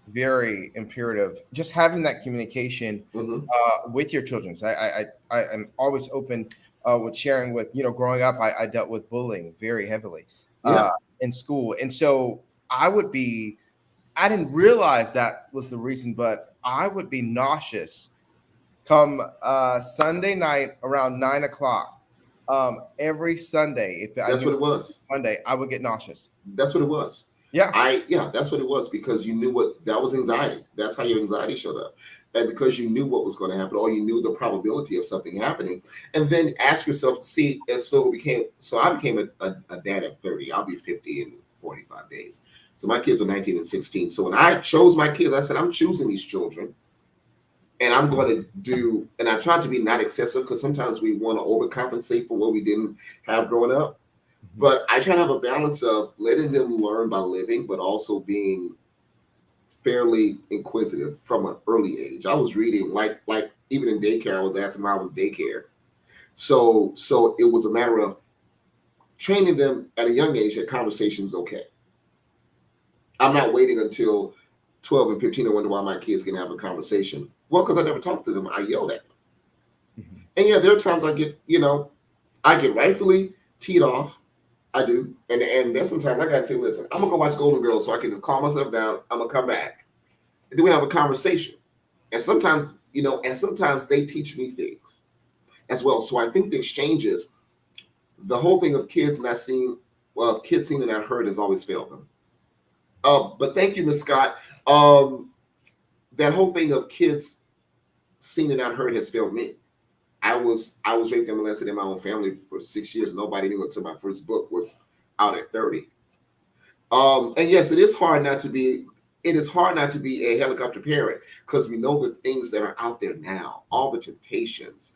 very imperative. Just having that communication Mm-hmm. with your children. So I am always open with sharing. With growing up, I dealt with bullying very heavily Yeah, in school, and so I didn't realize that was the reason, but I would be nauseous come Sunday night around 9 o'clock. Every Sunday, if I that's knew what it was. Monday, I would get nauseous. That's what it was. Yeah. Yeah, that's what it was because you knew what that was anxiety. That's how your anxiety showed up. And because you knew what was going to happen, or you knew the probability of something happening, and then ask yourself, see, and so I became a dad at 30. I'll be 50 in 45 days. So my kids are 19 and 16. So when I chose my kids, I said, I'm choosing these children and I'm going to do, and I tried to be not excessive because sometimes we want to overcompensate for what we didn't have growing up. But I try to have a balance of letting them learn by living, but also being fairly inquisitive from an early age. I was reading like even in daycare, I was asking how was daycare. So it was a matter of training them at a young age that conversation's okay. I'm not waiting until 12 and 15 to wonder why my kids can have a conversation. Well, because I never talked to them, I yelled at them. Mhm. And yeah, there are times I get rightfully teed off. I do. And then sometimes I gotta say, listen, I'm gonna go watch Golden Girls so I can just calm myself down. I'm gonna come back. And then we have a conversation. And sometimes they teach me things as well. So I think the exchanges, the whole thing of kids not seeing, well, kids seen and not heard has always failed them. But thank you, Miss Scott. That whole thing of kids seen and not heard has failed me. I was raped and molested in my own family for 6 years. Nobody knew until my first book was out at 30. And yes, it is hard not to be. It is hard not to be a helicopter parent because we know the things that are out there now, all the temptations.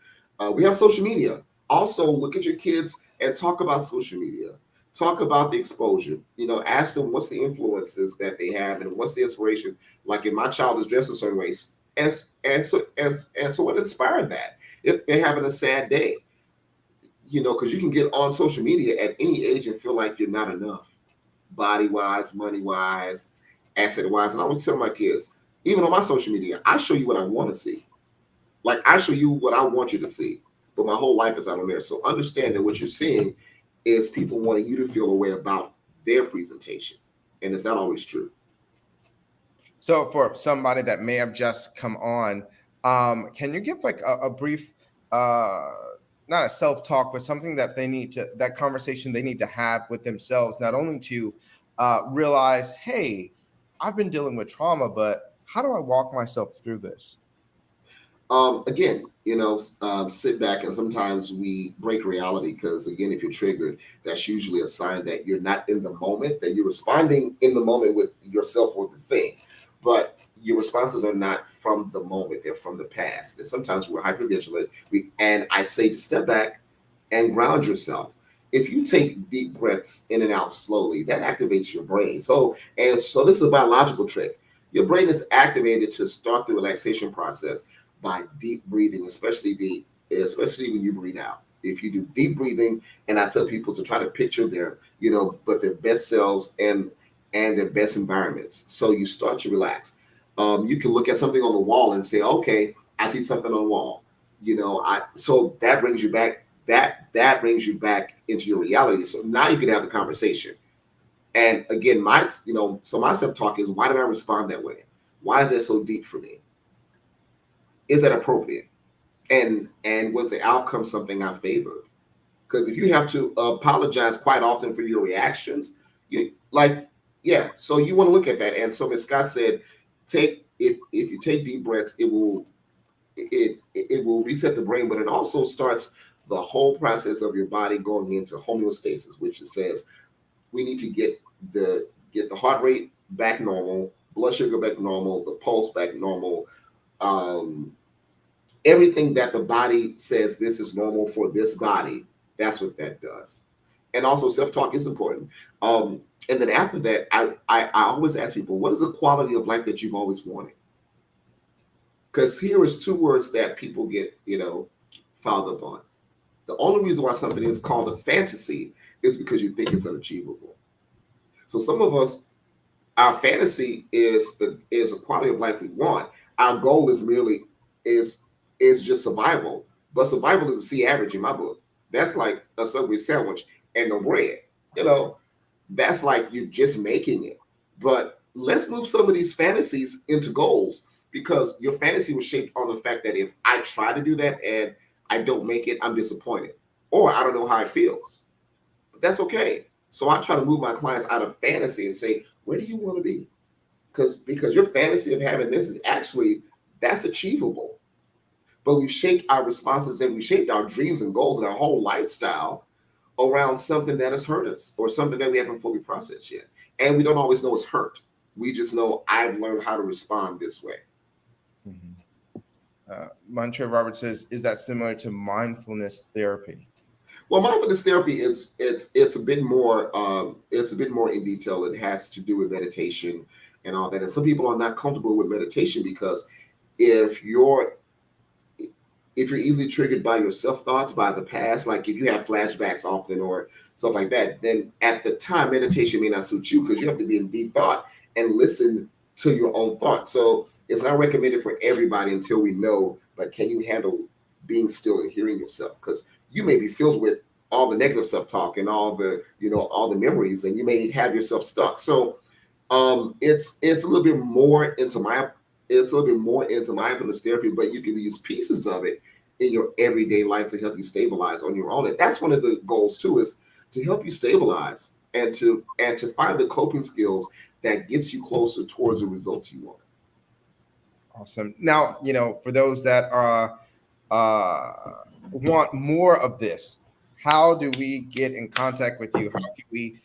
We have social media. Also, look at your kids and talk about social media. Talk about the exposure. Ask them what's the influences that they have and what's the inspiration. Like if my child is dressed a certain way, and so what inspired that? If they're having a sad day, because you can get on social media at any age and feel like you're not enough, body wise, money wise, asset wise. And I always tell my kids, even on my social media, I show you what I want to see. Like I show you what I want you to see, but my whole life is out on there. So understand that what you're seeing is people wanting you to feel a way about their presentation, and it's not always true. So for somebody that may have just come on, can you give like a brief, not a self-talk, but something that that conversation they need to have with themselves, not only to realize, hey, I've been dealing with trauma, but how do I walk myself through this? Again, sit back, and sometimes we break reality because, again, if you're triggered, that's usually a sign that you're not in the moment, that you're responding in the moment with yourself or the thing, but your responses are not from the moment; they're from the past. And sometimes we're hypervigilant. And I say to step back and ground yourself. If you take deep breaths in and out slowly, that activates your brain. So this is a biological trick. Your brain is activated to start the relaxation process by deep breathing, especially when you breathe out. If you do deep breathing, and I tell people to try to picture their best selves and their best environments. So you start to relax. You can look at something on the wall and say, okay, I see something on the wall. So that brings you back. That brings you back into your reality. So now you can have the conversation. And again, my self-talk is, why did I respond that way? Why is that so deep for me? Is that appropriate? And was the outcome something I favored? Because if you have to apologize quite often for your reactions, so you want to look at that. And so Ms. Scott said, if you take deep breaths, it will reset the brain, but it also starts the whole process of your body going into homeostasis, which it says we need to get the heart rate back normal, blood sugar back normal, the pulse back normal. Everything that the body says this is normal for this body, that's what that does. And also self-talk is important. And then after that, I always ask people, what is the quality of life that you've always wanted? Because here is two words that people get, fouled up on. The only reason why something is called a fantasy is because you think it's unachievable. So some of us, our fantasy is a quality of life we want. Our goal is merely is just survival. But survival is a C average in my book. That's like a Subway sandwich and no bread. You know, that's like you just making it. But let's move some of these fantasies into goals, because your fantasy was shaped on the fact that if I try to do that and I don't make it, I'm disappointed, or I don't know how it feels. But that's okay. So I try to move my clients out of fantasy and say, where do you want to be? Because your fantasy of having this is actually, that's achievable. But we've shaped our responses and we shaped our dreams and goals and our whole lifestyle around something that has hurt us or something that we haven't fully processed yet. And we don't always know it's hurt. We just know I've learned how to respond this way. Montreal Robert says, is that similar to mindfulness therapy? Well, mindfulness therapy is it's a bit more in detail. It has to do with meditation and all that. And some people are not comfortable with meditation because if you're easily triggered by your self-thoughts, by the past, like if you have flashbacks often or stuff like that, then at the time meditation may not suit you because you have to be in deep thought and listen to your own thoughts. So it's not recommended for everybody until we know, but can you handle being still and hearing yourself? Because you may be filled with all the negative self-talk and all the memories, and you may have yourself stuck. So it's a little bit more into mindfulness therapy, but you can use pieces of it in your everyday life to help you stabilize on your own. And that's one of the goals too, is to help you stabilize and to find the coping skills that gets you closer towards the results you want. Awesome. Now, for those that want more of this, how do we get in contact with you? How can we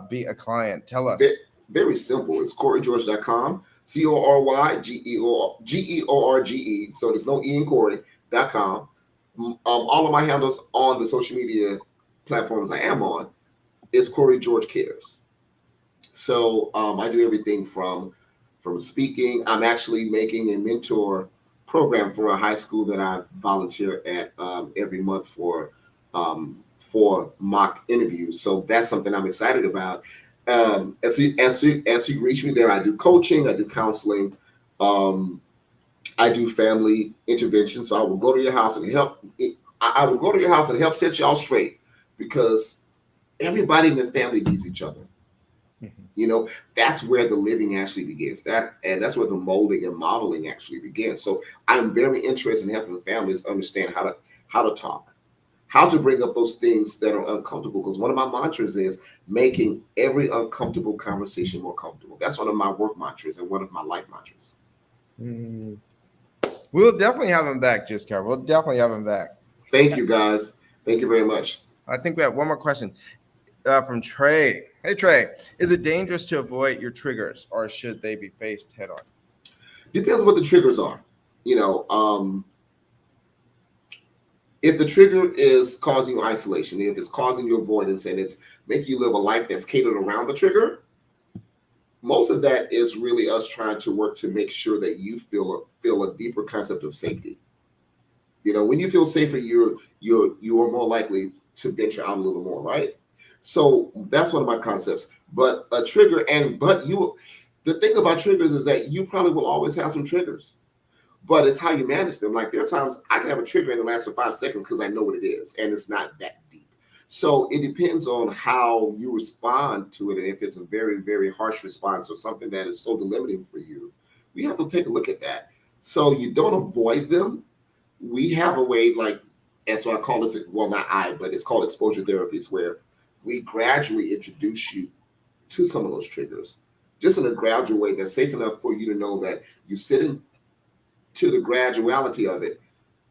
be a client? Tell us. Very simple. It's CoryGeorge.com. CoryGeorge. So there's no E in Cory.com. All of my handles on the social media platforms I am on is Cory George Cares. So I do everything from speaking. I'm actually making a mentor program for a high school that I volunteer at every month for mock interviews. So that's something I'm excited about. As you reach me there, I do coaching, I do counseling, I do family intervention. So I will go to your house and help. I will go to your house and help set y'all straight, because everybody in the family needs each other. That's where the living actually begins. That's where the molding and modeling actually begins. So I'm very interested in helping families understand how to talk, how to bring up those things that are uncomfortable. Because one of my mantras is making every uncomfortable conversation more comfortable. That's one of my work mantras and one of my life mantras. We'll definitely have him back, Jiskar. We'll definitely have him back. Thank you, guys. Thank you very much. I think we have one more question from Trey. Hey, Trey, is it dangerous to avoid your triggers, or should they be faced head on? Depends what the triggers are. If the trigger is causing you isolation, if it's causing you avoidance, and it's making you live a life that's catered around the trigger, most of that is really us trying to work to make sure that you feel a deeper concept of safety. When you feel safer, you are more likely to venture out a little more, right? So that's one of my concepts. But a trigger, the thing about triggers is that you probably will always have some triggers, but it's how you manage them. Like there are times I can have a trigger and it lasts for 5 seconds because I know what it is and it's not that deep. So it depends on how you respond to it. And if it's a very, very harsh response or something that is so delimiting for you, we have to take a look at that. So you don't avoid them. We have a way, and so I call this, well, not I, but it's called exposure therapies, where we gradually introduce you to some of those triggers, just in a gradual way that's safe enough for you to know that you sit into the graduality of it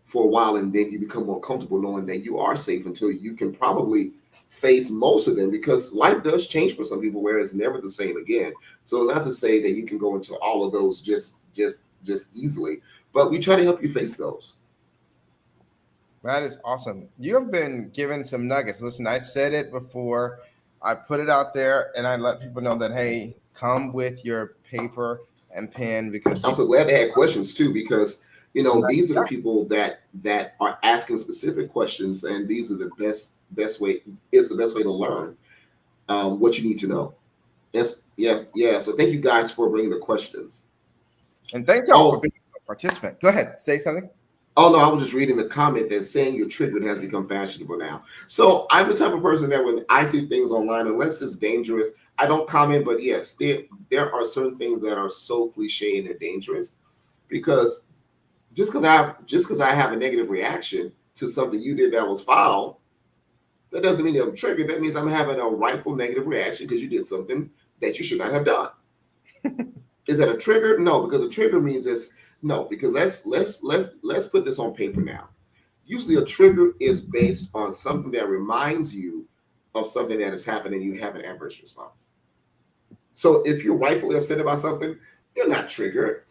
for a while, and then you become more comfortable knowing that you are safe until you can probably face most of them, because life does change for some people where it's never the same again. So not to say that you can go into all of those just easily, but we try to help you face those. That is awesome. You have been given some nuggets. Listen, I said it before. I put it out there, and I let people know that, hey, come with your paper and pen, because I'm so glad they had questions too, because these are the people that are asking specific questions, and these are the best way. It's the best way to learn what you need to know. Yes, yes, yeah. So thank you guys for bringing the questions. And thank y'all for Oh, being a participant. Go ahead, say something. oh no, I was just reading the comment that saying you're triggered has become fashionable now. So I'm the type of person that when I see things online, unless it's dangerous, I don't comment. But yes, there are certain things that are so cliche and they're dangerous because just because I have a negative reaction to something you did that was foul, that doesn't mean I'm triggered. That means I'm having a rightful negative reaction because you did something that you should not have done. Is that a trigger? No, because a trigger means it's no. Because let's put this on paper now. Usually, a trigger is based on something that reminds you of something that has happened and you have an adverse response. So if you're rightfully upset about something, you're not triggered.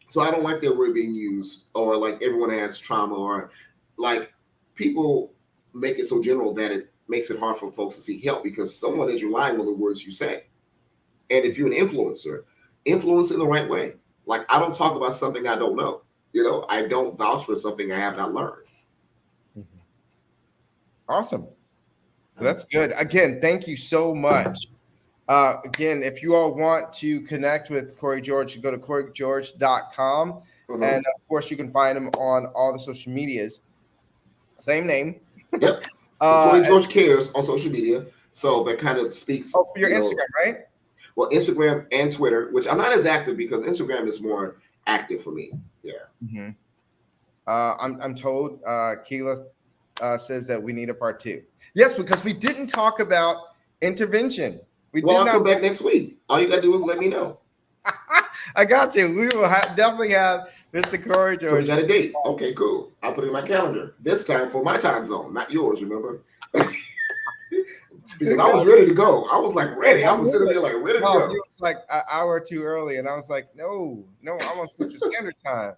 So I don't like that word being used, or like everyone has trauma, or like people make it so general that it makes it hard for folks to seek help because someone is relying on the words you say. And if you're an influencer, influence in the right way. Like I don't talk about something I don't know. I don't vouch for something I have not learned. Awesome. That's good. Again, thank you so much. Again, if you all want to connect with Cory George, you go to CoryGeorge.com. Mm-hmm. And of course, you can find him on all the social medias. Same name. Yep. Cory George Cares on social media. So that kind of speaks. Oh, for your Instagram, right? Well, Instagram and Twitter, which I'm not as active because Instagram is more active for me. Yeah. Mm-hmm. I'm told Keela says that we need a part 2. Yes, because we didn't talk about intervention. I'll come back next week. All you got to do is let me know. I got you. We will definitely have Mr. Cory George. So we got a date. Okay, cool. I'll put it in my calendar. This time for my time zone, not yours, remember? Because I was ready to go. I was like ready. I was sitting there like ready to go. He was like an hour or two early, and I was like, no, I'm on Central Standard Time.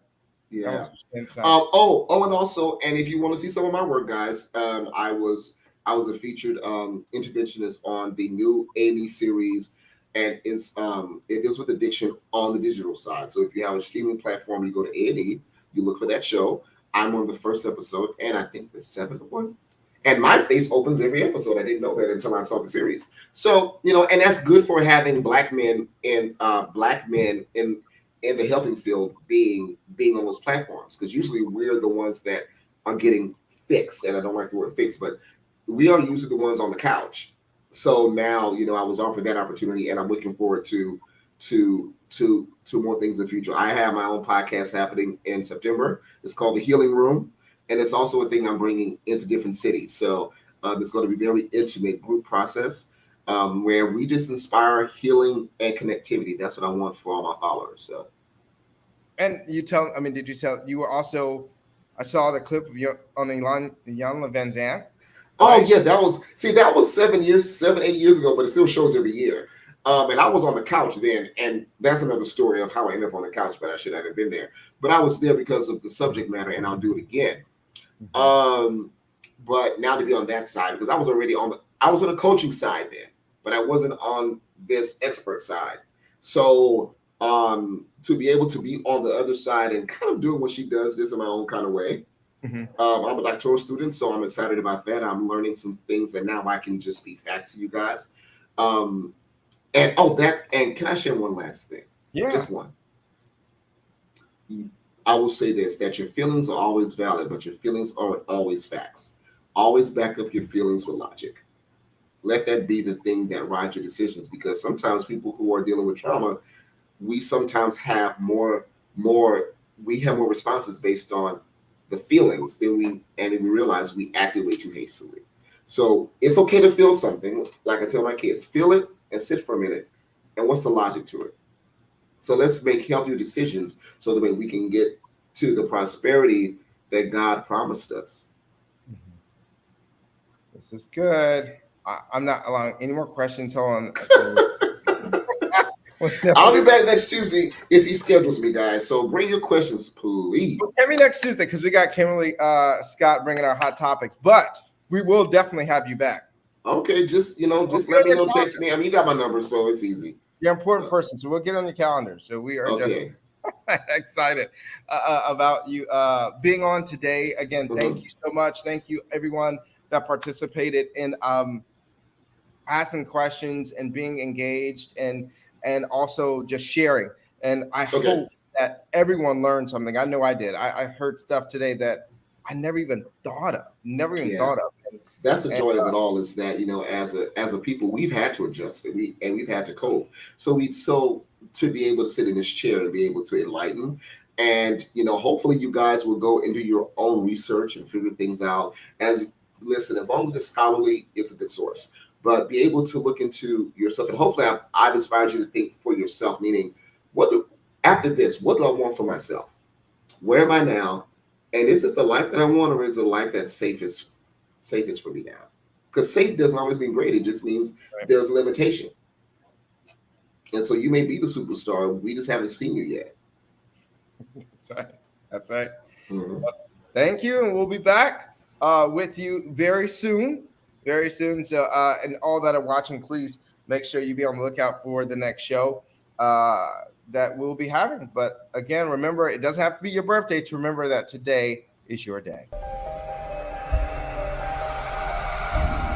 Yeah. And also, and if you want to see some of my work, guys, I was a featured interventionist on the new A&E series, and it deals with addiction on the digital side. So if you have a streaming platform, you go to A&E, you look for that show. I'm on the first episode, and I think the 7th one. And my face opens every episode. I didn't know that until I saw the series. So and that's good for having black men in the helping field being on those platforms, because usually we're the ones that are getting fixed, and I don't like the word fixed, but we are usually the ones on the couch. So now I was offered that opportunity, and I'm looking forward to more things in the future. I have my own podcast happening in September. It's called The Healing Room, and it's also a thing I'm bringing into different cities. So it's going to be a very intimate group process where we just inspire healing and connectivity. That's what I want for all my followers. So. And did you tell, you were also, I saw the clip of you on Iyanla Vanzant. Oh yeah, that was 8 years ago, but it still shows every year. And I was on the couch then, and that's another story of how I ended up on the couch, but I should not have been there. But I was there because of the subject matter, and I'll do it again. Mm-hmm. But now to be on that side, because I was already I was on the coaching side then, but I wasn't on this expert side. So to be able to be on the other side and kind of doing what she does just in my own kind of way. Mm-hmm. I'm a doctoral student, so I'm excited about that. I'm learning some things that now I can just be facts to you guys. And can I share one last thing? Yeah. Just one. I will say this, that your feelings are always valid, but your feelings aren't always facts. Always back up your feelings with logic. Let that be the thing that rides your decisions, because sometimes people who are dealing with trauma, we sometimes have more responses based on the feelings than we realize we acted way too hastily. So it's okay to feel something. Like I tell my kids, feel it and sit for a minute. And what's the logic to it? So let's make healthier decisions so that way we can get to the prosperity that God promised us. This is good. I'm not allowing any more questions on. I'll be back next Tuesday if he schedules me, guys. So bring your questions, please. Every next Tuesday, because we got Kimberly Scott bringing our hot topics, but we will definitely have you back. Okay, just let me know, text me. I mean, you got my number, so it's easy. You're an important person, so we'll get on your calendar. So we are just excited about you being on today. Again, thank you so much. Thank you, everyone that participated in asking questions and being engaged and also just sharing. And I Okay. hope that everyone learned something. I know I did. I heard stuff today that I never even thought of. Never even Yeah. thought of. That's the And, joy of it all, is that, as a people, we've had to adjust, and we've had to cope. So to be able to sit in this chair and be able to enlighten, and hopefully you guys will go into your own research and figure things out. And listen, as long as it's scholarly, it's a good source. But be able to look into yourself, and hopefully I've inspired you to think for yourself. Meaning, after this, what do I want for myself? Where am I now? And is it the life that I want, or is it a life that's safest for me now? Because safe doesn't always mean great. It just means Right. there's a limitation. And so you may be the superstar. We just haven't seen you yet. That's right. That's right. Mhm. Thank you. And we'll be back with you very soon. Very soon. So, and all that are watching, please make sure you be on the lookout for the next show that we'll be having. But again, remember, it doesn't have to be your birthday to remember that today is your day.